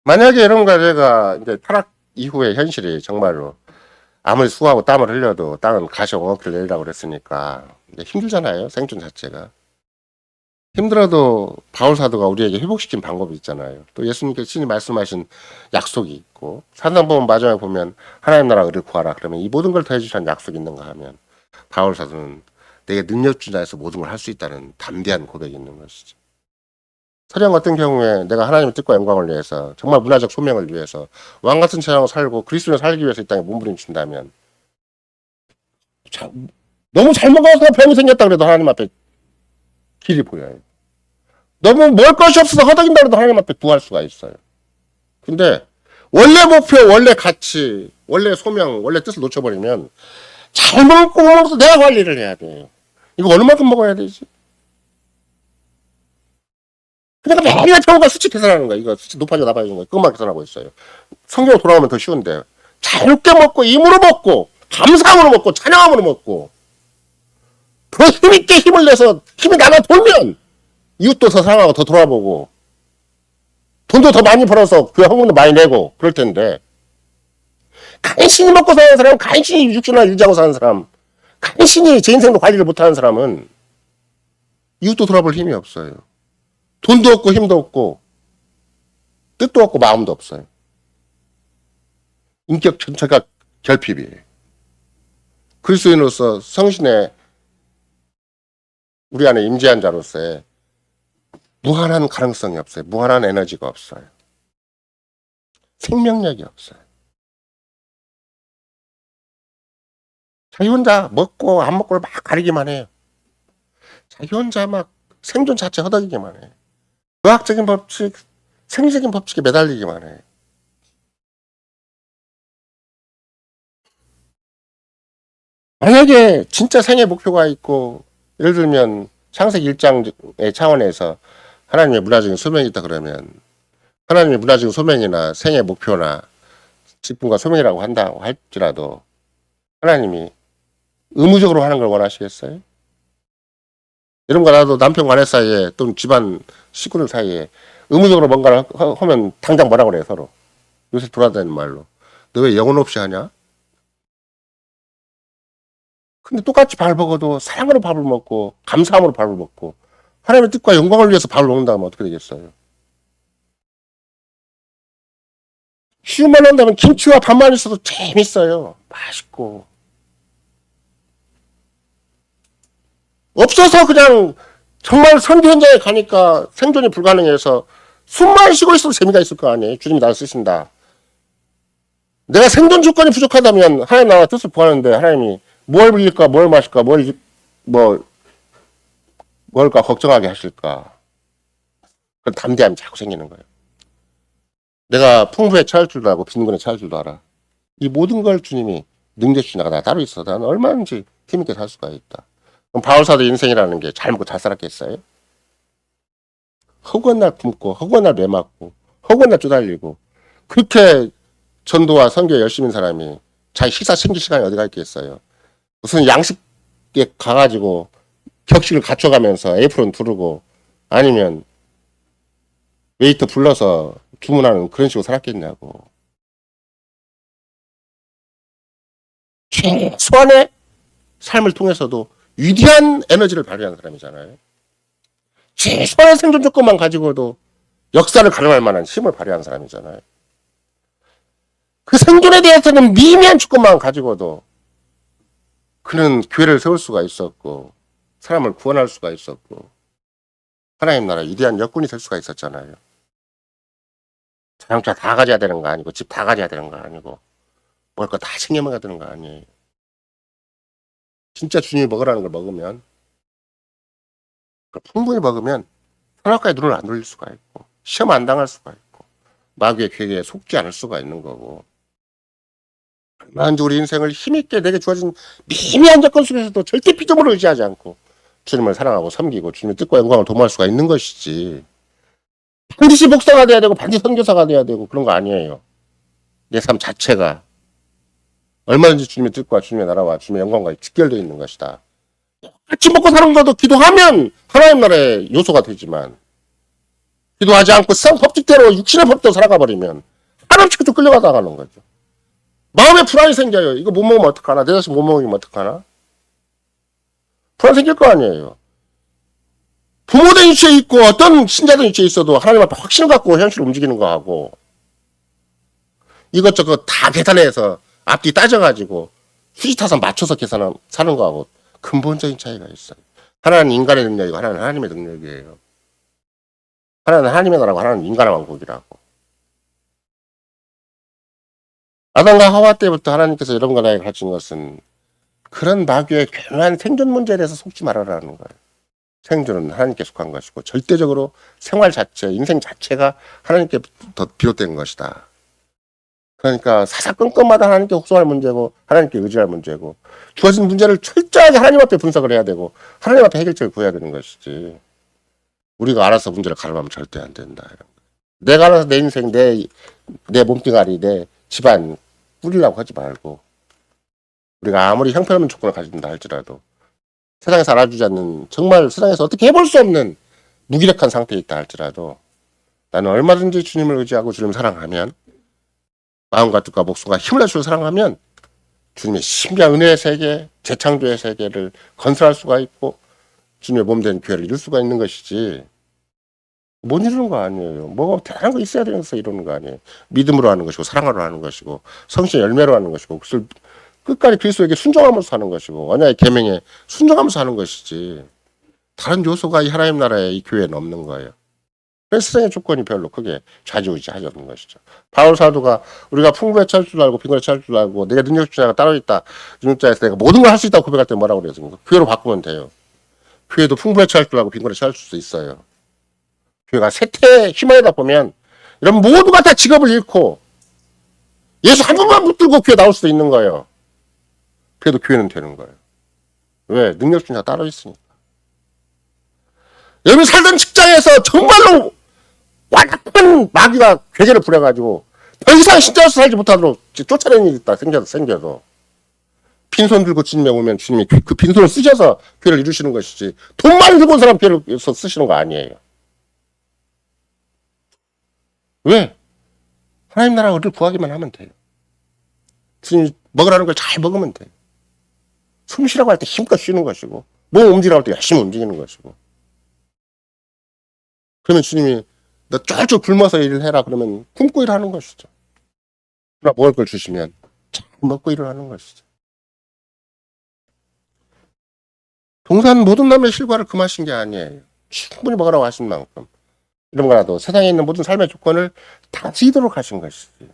Speaker 1: 만약에 여러분과 제가 이제 타락 이후의 현실이 정말로 아무리 수고하고 땀을 흘려도 땅은 가시오고 엉키를 내리라고 그랬으니까 힘들잖아요. 생존 자체가. 힘들어도 바울 사도가 우리에게 회복시킨 방법이 있잖아요. 또 예수님께서 친히 말씀하신 약속이 있고 산상보험 마지막에 보면 하나님 나라 의를 구하라 그러면 이 모든 걸 더해주시는 약속이 있는가 하면 바울 사도는 내게 능력 준 자에서 모든 걸 할 수 있다는 담대한 고백이 있는 것이죠. 서령 같은 경우에 내가 하나님의 뜻과 영광을 위해서 정말 문화적 소명을 위해서 왕같은 세상을 살고 그리스도를 살기 위해서 이 땅에 몸부림친다면 너무 잘 먹어서 병이 생겼다 그래도 하나님 앞에 길이 보여요. 너무 먹을 것이 없어서 허덕인다 그래도 하나님 앞에 구할 수가 있어요. 근데 원래 목표, 원래 가치, 원래 소명, 원래 뜻을 놓쳐버리면 잘 먹고 못 먹어서 내가 관리를 해야 돼요. 이거 얼마만큼 먹어야 되지? 그러니까 매일 평가 수치 계산하는 거야. 이거 수치 높아지고 나빠지는 거야. 그것만 계산하고 있어요. 성경 돌아오면 더 쉬운데 자유롭게 먹고 임으로 먹고 감사함으로 먹고 찬양함으로 먹고 더 힘있게 힘을 내서 힘이 나가 돌면 이웃도 더 사랑하고 더 돌아보고 돈도 더 많이 벌어서 그 헌금도 많이 내고 그럴 텐데 간신히 먹고 사는 사람, 간신히 육신을 유지하고 사는 사람, 간신히 제 인생도 관리를 못하는 사람은 이웃도 돌아볼 힘이 없어요. 돈도 없고 힘도 없고 뜻도 없고 마음도 없어요. 인격 전체가 결핍이에요. 그리스도인으로서 성신의 우리 안에 임재한 자로서의 무한한 가능성이 없어요. 무한한 에너지가 없어요. 생명력이 없어요. 자기 혼자 먹고 안 먹고를 막 가리기만 해요. 자기 혼자 막 생존 자체 허덕이기만 해요. 과학적인 법칙, 생리적인 법칙에 매달리기만 해요. 만약에 진짜 생애 목표가 있고, 예를 들면 창세기 1장의 차원에서 하나님의 문화적인 소명이 있다 그러면 하나님의 문화적인 소명이나 생애 목표나 직분과 소명이라고 한다고 할지라도 하나님이 의무적으로 하는 걸 원하시겠어요? 이런거 나도 남편 관계 사이에 또는 집안 식구들 사이에 의무적으로 뭔가를 하면 당장 뭐라 그래요 서로. 요새 돌아다니는 말로 너 왜 영혼 없이 하냐? 근데 똑같이 밥을 먹어도 사랑으로 밥을 먹고 감사함으로 밥을 먹고 하나님의 뜻과 영광을 위해서 밥을 먹는다면 어떻게 되겠어요? 쉬운 말로 한다면 김치와 밥만 있어도 재밌어요. 맛있고. 없어서 그냥 정말 선교 현장에 가니까 생존이 불가능해서 숨만 쉬고 있어도 재미가 있을 거 아니에요. 주님이 나를 쓰신다. 내가 생존 조건이 부족하다면 하나님 나라 뜻을 구하는데 하나님이 뭘 먹일까, 뭘 마실까, 뭘까 걱정하게 하실까. 그런 담대함이 자꾸 생기는 거예요. 내가 풍부에 차일 줄도 알고 빈곤에 차일 줄도 알아. 이 모든 걸 주님이 능력 주시나가 나 따로 있어. 나는 얼마든지 힘있게 살 수가 있다. 그럼 바울사도 인생이라는 게 잘 먹고 잘 살았겠어요? 허구한 날 굶고 허구한 날 매맞고 허구한 날 쪼달리고 그렇게 전도와 선교에 열심인 사람이 자기 식사 챙길 시간이 어디가 있겠어요? 무슨 양식에 가가지고 격식을 갖춰가면서 에이프론 두르고 아니면 웨이터 불러서 주문하는 그런 식으로 살았겠냐고. 최소한의 삶을 통해서도 위대한 에너지를 발휘하는 사람이잖아요. 최소한의 생존 조건만 가지고도 역사를 가늠할 만한 힘을 발휘하는 사람이잖아요. 그 생존에 대해서는 미미한 조건만 가지고도 그는 교회를 세울 수가 있었고 사람을 구원할 수가 있었고 하나님 나라 위대한 역군이 될 수가 있었잖아요. 자동차 다 가져야 되는 거 아니고 집 다 가져야 되는 거 아니고 먹을 거 다 챙겨 먹어야 되는 거 아니에요. 진짜 주님이 먹으라는 걸 먹으면 풍분히 먹으면 선악과의 눈을 안 돌릴 수가 있고 시험 안 당할 수가 있고 마귀의 계획에 속지 않을 수가 있는 거고 얼마든지 우리 인생을 힘있게 내게 주어진 미미한 조건 속에서도 절대 피조물을 의지하지 않고 주님을 사랑하고 섬기고 주님의 뜻과 영광을 도모할 수가 있는 것이지 반드시 목사가 돼야 되고 반드시 선교사가 돼야 되고 그런 거 아니에요. 내 삶 자체가 얼마든지 주님의 뜻과 주님의 나라와 주님의 영광과 직결되어 있는 것이다. 같이 먹고 사는 것도 기도하면 하나님 나라의 요소가 되지만 기도하지 않고 세상 법칙대로 육신의 법대로 살아가 버리면 한없이 그쪽 끌려가다 가는 거죠. 마음에 불안이 생겨요. 이거 못 먹으면 어떡하나? 내 자식 못 먹으면 어떡하나? 불안 생길 거 아니에요. 부모된 위치에 있고 어떤 신자된 위치에 있어도 하나님 앞에 확신을 갖고 현실을 움직이는 거하고 이것저것 다 계산해서 앞뒤 따져가지고 수지타산 맞춰서 사는 거하고 근본적인 차이가 있어요. 하나는 인간의 능력이고 하나는 하나님의 능력이에요. 하나는 하나님의 나라고 하나는 인간의 왕국이라고. 아담과 하와 때부터 하나님께서 여러분과 나에게 가르친 것은 그런 마귀의 교묘한 생존 문제에 대해서 속지 말아라는 거예요. 생존은 하나님께 속한 것이고 절대적으로 생활 자체, 인생 자체가 하나님께 비롯된 것이다. 그러니까 사사건건마다 하나님께 혹소할 문제고 하나님께 의지할 문제고 주어진 문제를 철저하게 하나님 앞에 분석을 해야 되고 하나님 앞에 해결책을 구해야 되는 것이지 우리가 알아서 문제를 가름하면 절대 안 된다. 내가 알아서 내 인생, 내 몸뚱아리, 내 집안 꾸리려고 하지 말고 우리가 아무리 형편없는 조건을 가진다 할지라도 세상에서 알아주지 않는 정말 세상에서 어떻게 해볼 수 없는 무기력한 상태에 있다 할지라도 나는 얼마든지 주님을 의지하고 주님을 사랑하면 마음과 뜻과 목숨과 힘을 다주고 사랑하면 주님의 신비한 은혜의 세계, 재창조의 세계를 건설할 수가 있고 주님의 몸된 교회를 이룰 수가 있는 것이지 못 이루는 거 아니에요. 뭐가 대단한 거 있어야 되면서 이루는 거 아니에요. 믿음으로 하는 것이고 사랑으로 하는 것이고 성신의 열매로 하는 것이고 그것을 끝까지 그리스도에게 순종하면서 하는 것이고 언약의 계명에 순종하면서 하는 것이지 다른 요소가 이 하나님 나라에 이 교회는 없는 거예요. 그래서 세상의 조건이 별로 크게 좌지우지하지 않는 것이죠. 바울 사도가 우리가 풍부에 찰 줄 알고 빈곤에 찰 줄 알고 내가 능력 주자가 따로 있다. 능력자에서 내가 모든 걸 할 수 있다고 고백할 때 뭐라고 그랬습니까? 교회로 바꾸면 돼요. 교회도 풍부에 찰 줄 알고 빈곤에 찰 수 있어요. 교회가 세태에 휘말리다 보면 이런 모두가 다 직업을 잃고 예수 한 번만 붙들고 교회 나올 수도 있는 거예요. 그래도 교회는 되는 거예요. 왜? 능력 주자가 따로 있으니까. 여러분 살던 직장에서 정말로 완악한 마귀가 괴계를 부려가지고 더 이상 신자로서 살지 못하도록 쫓아내는 일이 있다. 생겨도 빈손 들고 주님에 오면 주님이 그 빈손을 쓰셔서 교회를 이루시는 것이지 돈 많이 들고 온 사람 교회를 쓰시는 거 아니에요. 왜? 하나님 나라를 구하기만 하면 돼요. 주님 먹으라는 걸 잘 먹으면 돼요. 숨 쉬라고 할 때 힘껏 쉬는 것이고 몸 움직이라고 할 때 열심히 움직이는 것이고 그러면 주님이 너 쫄쫄 굶어서 일을 해라 그러면 굶고 일하는 것이죠. 그러나 먹을 걸 주시면 잘 먹고 일을 하는 것이죠. 동산 모든 남의 실과를 금하신 게 아니에요. 충분히 먹으라고 하신 만큼 이런 거라도 세상에 있는 모든 삶의 조건을 다지도록 하신 것이지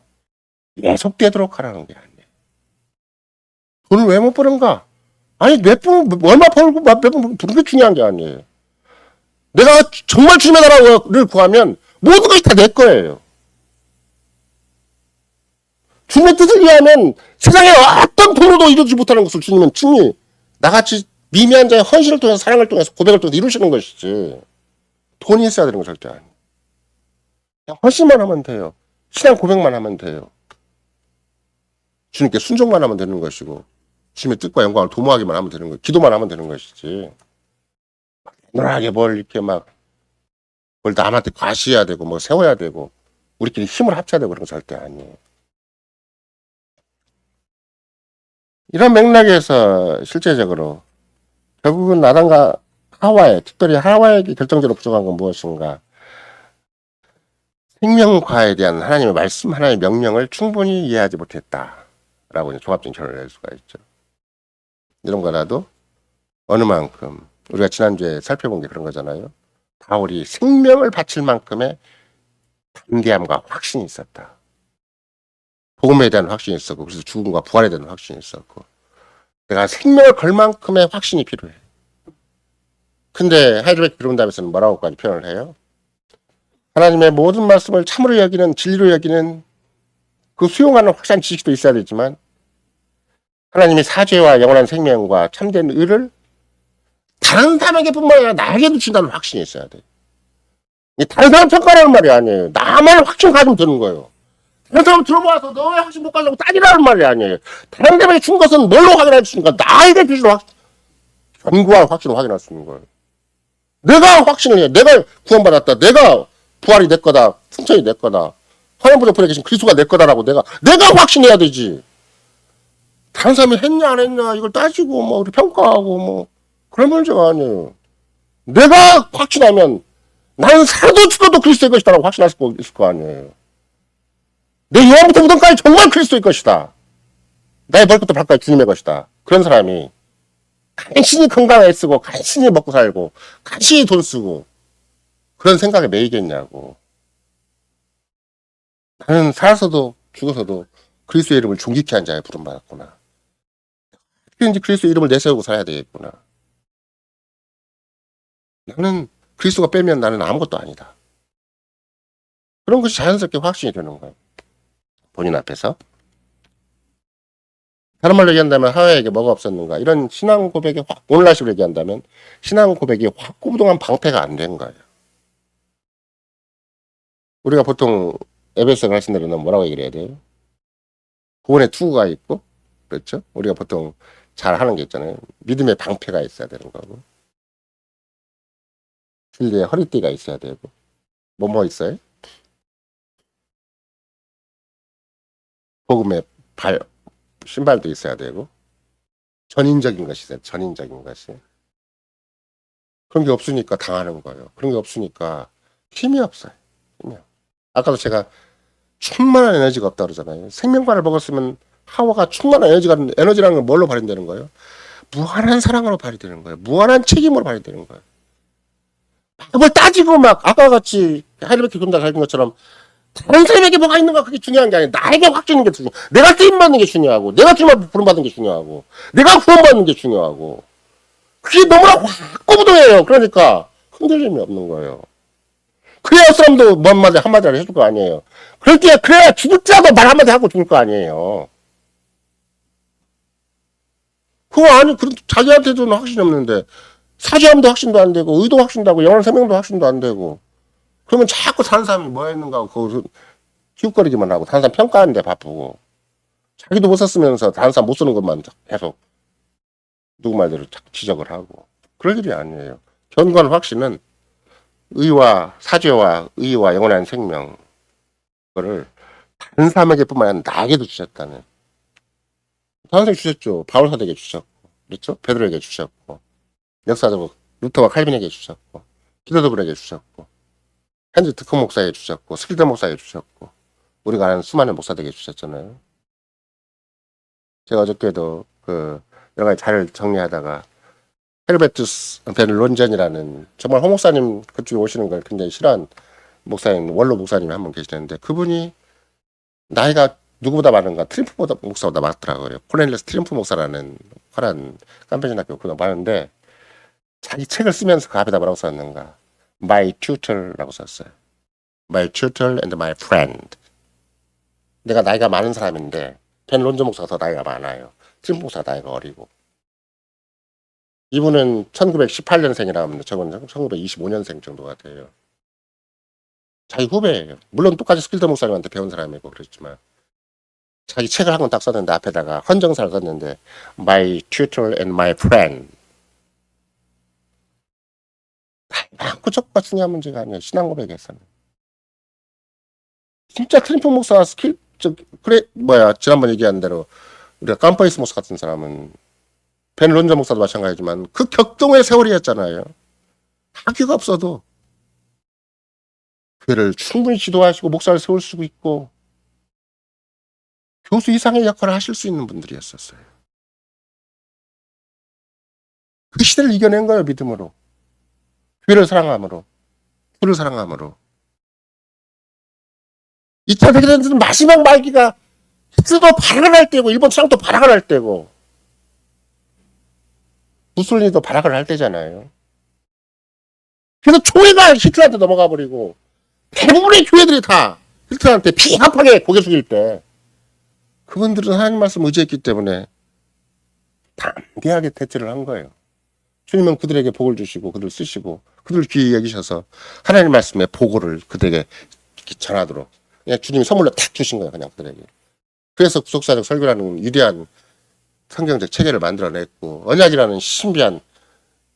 Speaker 1: 예속되도록 하라는 게 아니에요. 돈을 왜 못 버는가? 아니 얼마 벌고 몇 번 부는 게 중요한 게 아니에요. 내가 정말 주님의 나라를 구하면 모든 것이 다 내 거예요. 주님의 뜻을 위하면 세상에 어떤 돈으로도 이루지 못하는 것을 주님은 친히 나같이 미미한 자의 헌신을 통해서 사랑을 통해서 고백을 통해서 이루시는 것이지 돈이 있어야 되는 거 절대 아니에요. 그냥 헌신만 하면 돼요. 신앙 고백만 하면 돼요. 주님께 순종만 하면 되는 것이고 주님의 뜻과 영광을 도모하기만 하면 되는 거예요. 기도만 하면 되는 것이지 노랗게 뭘 이렇게 뭘 남한테 과시해야 되고 뭐 세워야 되고 우리끼리 힘을 합쳐야 되고 그런 거 절대 아니에요. 이런 맥락에서 실제적으로 결국은 아담과 하와의 특별히 하와에게 결정적으로 부족한 건 무엇인가? 생명과에 대한 하나님의 말씀, 하나님의 명령을 충분히 이해하지 못했다라고 이제 종합적인 결론을 낼 수가 있죠. 이런 거라도 어느 만큼 우리가 지난주에 살펴본 게 그런 거잖아요. 바울이 생명을 바칠 만큼의 담대함과 확신이 있었다. 복음에 대한 확신이 있었고 그래서 죽음과 부활에 대한 확신이 있었고 내가 생명을 걸 만큼의 확신이 필요해. 근데 하이드베크 비론담에서는 뭐라고까지 표현을 해요? 하나님의 모든 말씀을 참으로 여기는 진리로 여기는 그 수용하는 확실한 지식도 있어야 되지만 하나님의 사죄와 영원한 생명과 참된 의를 다른 사람에게뿐만 아니라 나에게도 준다는 확신이 있어야 돼. 다른 사람 평가라는 말이 아니에요. 나만 확신 가지면 되는 거예요. 다른 사람 들어봐서 너 왜 확신 못 가려고 따지라는 말이 아니에요. 다른 사람에게 준 것은 뭘로 확인할 수 있습니까? 나에게 주신 견고한 확신을 확인할 수 있는 거예요. 내가 확신을 해. 내가 구원받았다. 내가 부활이 내 거다. 승천이 내 거다. 하나님 보좌 계신 그리스도가 내 거다라고 내가 확신해야 되지. 다른 사람이 했냐 안 했냐 이걸 따지고 우리 평가하고 그런 문제가 아니에요. 내가 확신하면 나는 살아도 죽어도 그리스도의 것이다라고 확신할 수 있을 거 아니에요. 내 영혼부터 무덤까지 정말 그리스도의 것이다. 나의 머리부터 발까지 주님의 것이다. 그런 사람이 간신히 건강에 쓰고 간신히 먹고 살고 간신히 돈 쓰고 그런 생각에 매이겠냐고. 나는 살아서도 죽어서도 그리스도의 이름을 존귀케 한 자에 부름받았구나. 특별히 그리스도의 이름을 내세우고 살아야 되겠구나. 나는 그리스도가 빼면 나는 아무것도 아니다. 그런 것이 자연스럽게 확신이 되는 거예요. 본인 앞에서. 다른 말로 얘기한다면 하와에게 뭐가 없었는가. 이런 신앙 고백의 오늘날식으로 얘기한다면 신앙 고백이 확고부동한 방패가 안 된 거예요. 우리가 보통 에베소서 하신 대로는 뭐라고 얘기를 해야 돼요? 구원의 투구가 있고 그렇죠? 우리가 보통 잘 하는 게 있잖아요. 믿음의 방패가 있어야 되는 거고 진리의 허리띠가 있어야 되고 뭐 있어요? 복음의 신발도 있어야 되고 전인적인 것이 있어요. 전인적인 것이. 그런 게 없으니까 당하는 거예요. 그런 게 없으니까 힘이 없어요. 힘이. 아까도 제가 충만한 에너지가 없다고 그러잖아요. 생명과를 먹었으면 하와가 충만한 에너지라는 건 뭘로 발현되는 거예요? 무한한 사랑으로 발휘되는 거예요. 무한한 책임으로 발휘되는 거예요. 뭘 따지고 막 아까 같이 하이르베키 금다 가진 것처럼 다른 사람에게 뭐가 있는가 그게 중요한 게 아니라 나에게 확 주는 게 중요해. 내가 쓰임받는 게 중요하고 내가 주님 부름받는 게 중요하고 내가 구원받는 게 중요하고 그게 너무나 확 꼬부동해요. 그러니까 흔들림이 없는 거예요. 그래야 사람도 뭐 한마디를 해줄 거 아니에요. 그래야 죽을지라도 말 한마디 하고 죽을 거 아니에요. 그거 아니, 자기한테도 확신이 없는데, 사죄함도 확신도 안 되고, 의도 확신도 하고, 영원 생명도 확신도 안 되고, 그러면 자꾸 다른 사람이 뭐 했는가 하고, 거기서 기웃거리기만 하고, 다른 사람 평가하는데 바쁘고, 자기도 못 썼으면서 다른 사람 못 쓰는 것만 계속, 누구 말대로 자꾸 지적을 하고, 그럴 일이 아니에요. 견고한 확신은 의와, 사죄와 의와 영원한 생명, 그거를 다른 사람에게 뿐만 아니라 나에게도 주셨다는. 다른 사람에게 주셨죠. 바울 사도에게 주셨고, 그렇죠? 베드로에게 주셨고, 역사적으로 루터와 칼빈에게 주셨고, 기도도블에게 주셨고, 핸드 특허 목사에게 주셨고, 스킬드 목사에게 주셨고, 우리가 아는 수많은 목사들에게 주셨잖아요. 제가 어저께도 여러 가지 자료를 정리하다가 헤르베투스 벤 론전이라는 정말 홍 목사님 그쪽에 오시는 걸 굉장히 싫어한 목사님, 원로 목사님이 한 분 계시는데 그분이 나이가 누구보다 많은가 트림프 목사보다 많더라고요. 코넬리어스 트림프 목사라는 화려한 깜페진학교 그거 많은데 자기 책을 쓰면서 그 앞에다 뭐라고 썼는가? My tutor라고 썼어요. My tutor and my friend. 내가 나이가 많은 사람인데 벤 론전 목사가 더 나이가 많아요. 트림프 목사가 나이가 어리고. 이분은 1918년생이라 하면 저건 1925년생 정도가 돼요. 자기 후배예요. 물론 똑같이 스킬더 목사님한테 배운 사람이고 그랬지만 자기 책을 한 권 딱 썼는데 앞에다가 헌정사를 썼는데 My tutor and my friend. 많고 적고가 중요한 문제가 아니에요. 신앙 고백에서는. 진짜 트림프 목사 지난번 얘기한 대로 우리가 깜퍼이스 목사 같은 사람은 벤 론전 목사도 마찬가지지만 그 격동의 세월이었잖아요. 학위가 없어도 교회를 충분히 지도하시고 목사를 세울 수 있고 교수 이상의 역할을 하실 수 있는 분들이었었어요. 그 시대를 이겨낸 거예요. 믿음으로. 교회를 사랑함으로. 주를 사랑함으로. 2차 세계대전 마지막 말기가 히틀도 발악을 할 때고 일본 트랑도 발악을 할 때고 무솔리니도 발악을 할 때잖아요. 그래서 교회가 히틀한테 넘어가 버리고 대부분의 교회들이 다 히틀한테 비합하게 고개 숙일 때 그분들은 하나님 말씀 의지했기 때문에 담대하게 대처를 한 거예요. 주님은 그들에게 복을 주시고 그들을 쓰시고 그들을 귀히 여기셔서 하나님 말씀의 보고를 그들에게 전하도록 그냥 주님이 선물로 탁 주신 거예요. 그냥 그들에게. 그래서 구속사적 설교라는 위대한 성경적 체계를 만들어냈고 언약이라는 신비한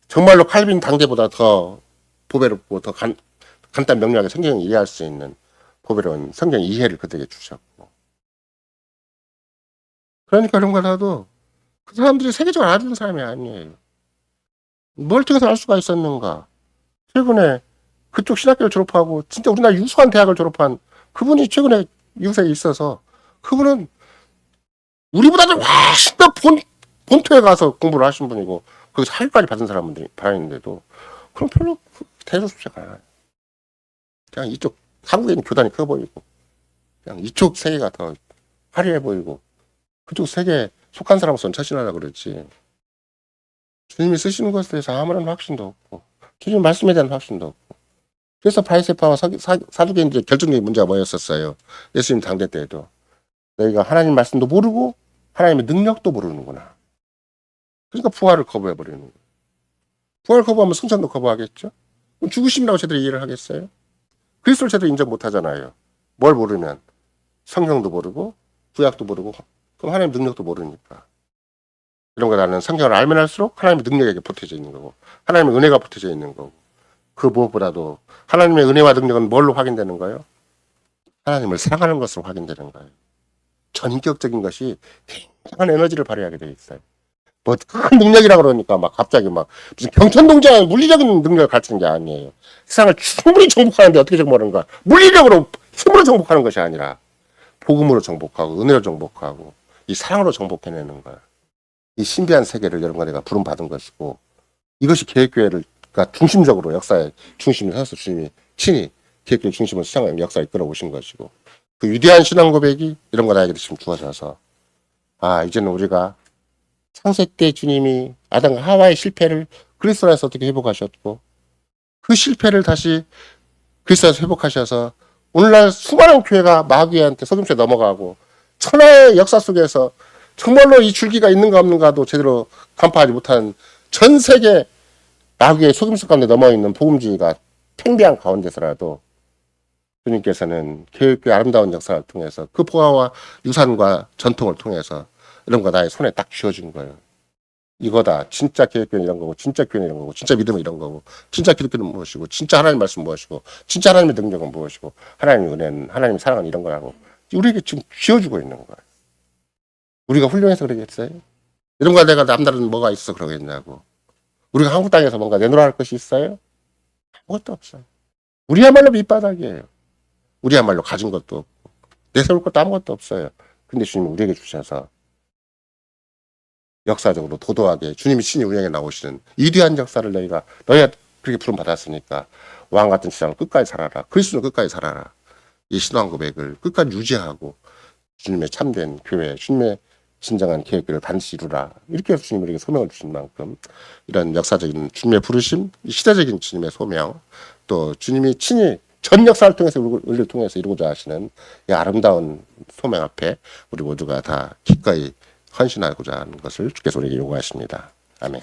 Speaker 1: 정말로 칼빈 당대보다 더 보배롭고 더 간단 명료하게 성경을 이해할 수 있는 보배로운 성경 이해를 그들에게 주셨고 그러니까 그런 거라도 그 사람들이 세계적으로 알아주는 사람이 아니에요. 뭘 통해서 알 수가 있었는가? 최근에 그쪽 신학교를 졸업하고 진짜 우리나라 유수한 대학을 졸업한 그분이 최근에 이웃에 있어서 그분은 우리보다도 훨씬 더 본토에 가서 공부를 하신 분이고 거기서 학위까지 받은 사람들이 있는데도 그럼 별로 대수롭지가 않아요. 그냥 이쪽 한국에 있는 교단이 커 보이고 그냥 이쪽 세계가 더 화려해 보이고 그쪽 세계에 속한 사람으로서는 처신하라 그러지. 주님이 쓰시는 것에 대해서 아무런 확신도 없고 주님 말씀에 대한 확신도 없고 그래서 바리새파와 사두개인들의 결정적인 문제가 뭐였었어요. 예수님 당대 때에도 너희가 하나님 말씀도 모르고 하나님의 능력도 모르는구나. 그러니까 부활을 거부해버리는 거예요. 부활을 거부하면 승천도 거부하겠죠. 그럼 죽으심이라고 제대로 이해를 하겠어요? 그리스도를 제대로 인정 못하잖아요. 뭘 모르면 성경도 모르고 구약도 모르고 그럼 하나님 능력도 모르니까. 이런 거 나는 성경을 알면 할수록 하나님의 능력에게 보태져 있는 거고 하나님의 은혜가 보태져 있는 거고 그 무엇보다도 하나님의 은혜와 능력은 뭘로 확인되는 거예요? 하나님을 사랑하는 것으로 확인되는 거예요. 전인격적인 것이 굉장한 에너지를 발휘하게 돼 있어요. 뭐 큰 능력이라 그러니까 막 갑자기 막 무슨 경천동장 물리적인 능력을 가르치는 게 아니에요. 세상을 충분히 정복하는데 어떻게 정복하는가? 물리력으로 힘으로 정복하는 것이 아니라 복음으로 정복하고 은혜로 정복하고 이 사랑으로 정복해내는 거예요. 이 신비한 세계를 여러분과 내가 부름받은 것이고 이것이 계획교회가 그러니까 중심적으로 역사의 중심에 서서 주님이 친히 계획의 중심을 수상하는 역사에 끌어오신 것이고 그 위대한 신앙 고백이 이런 거 나에게 지금 주어져서 이제는 우리가 창세 때 주님이 아담과 하와의 실패를 그리스도 안에서 어떻게 회복하셨고 그 실패를 다시 그리스도 안에서 회복하셔서 오늘날 수많은 교회가 마귀한테 속임수에 넘어가고 천하의 역사 속에서 정말로 이 줄기가 있는가 없는가도 제대로 간파하지 못한 전 세계 마귀의 속임수 가운데 넘어있는 복음주의가 팽배한 가운데서라도 주님께서는 교육의 아름다운 역사를 통해서 그 보화와 유산과 전통을 통해서 이런 거 나의 손에 딱 쥐어준 거예요. 이거다. 진짜 교육교는 이런 거고, 진짜 교회는 이런 거고, 진짜 믿음은 이런 거고, 진짜 기독교는 무엇이고, 진짜 하나님 말씀 무엇이고, 진짜 하나님의 능력은 무엇이고, 하나님의 은혜는, 하나님의 사랑은 이런 거라고 우리에게 지금 쥐어주고 있는 거예요. 우리가 훌륭해서 그러겠어요? 이런 거 내가 남다른 뭐가 있어 그러겠냐고. 우리가 한국 땅에서 뭔가 내놓으라 할 것이 있어요? 아무것도 없어요. 우리야말로 밑바닥이에요. 우리야말로 가진 것도 없고, 내세울 것도 아무것도 없어요. 근데 주님은 우리에게 주셔서 역사적으로 도도하게 주님이 친히 우리에게 나오시는 위대한 역사를 너희가 그렇게 부름 받았으니까 왕 같은 신앙을 끝까지 살아라. 그리스도는 끝까지 살아라. 이 신앙 고백을 끝까지 유지하고 주님의 참된 교회, 주님의 진정한 계획을 반드시 이루라. 이렇게 해서 주님이 우리에게 소명을 주신 만큼 이런 역사적인 주님의 부르심, 시대적인 주님의 소명, 또 주님이 친히 전 역사를 통해서 우리를 통해서 이루고자 하시는 이 아름다운 소명 앞에 우리 모두가 다 기꺼이 헌신하고자 하는 것을 주께서 우리에게 요구하십니다. 아멘.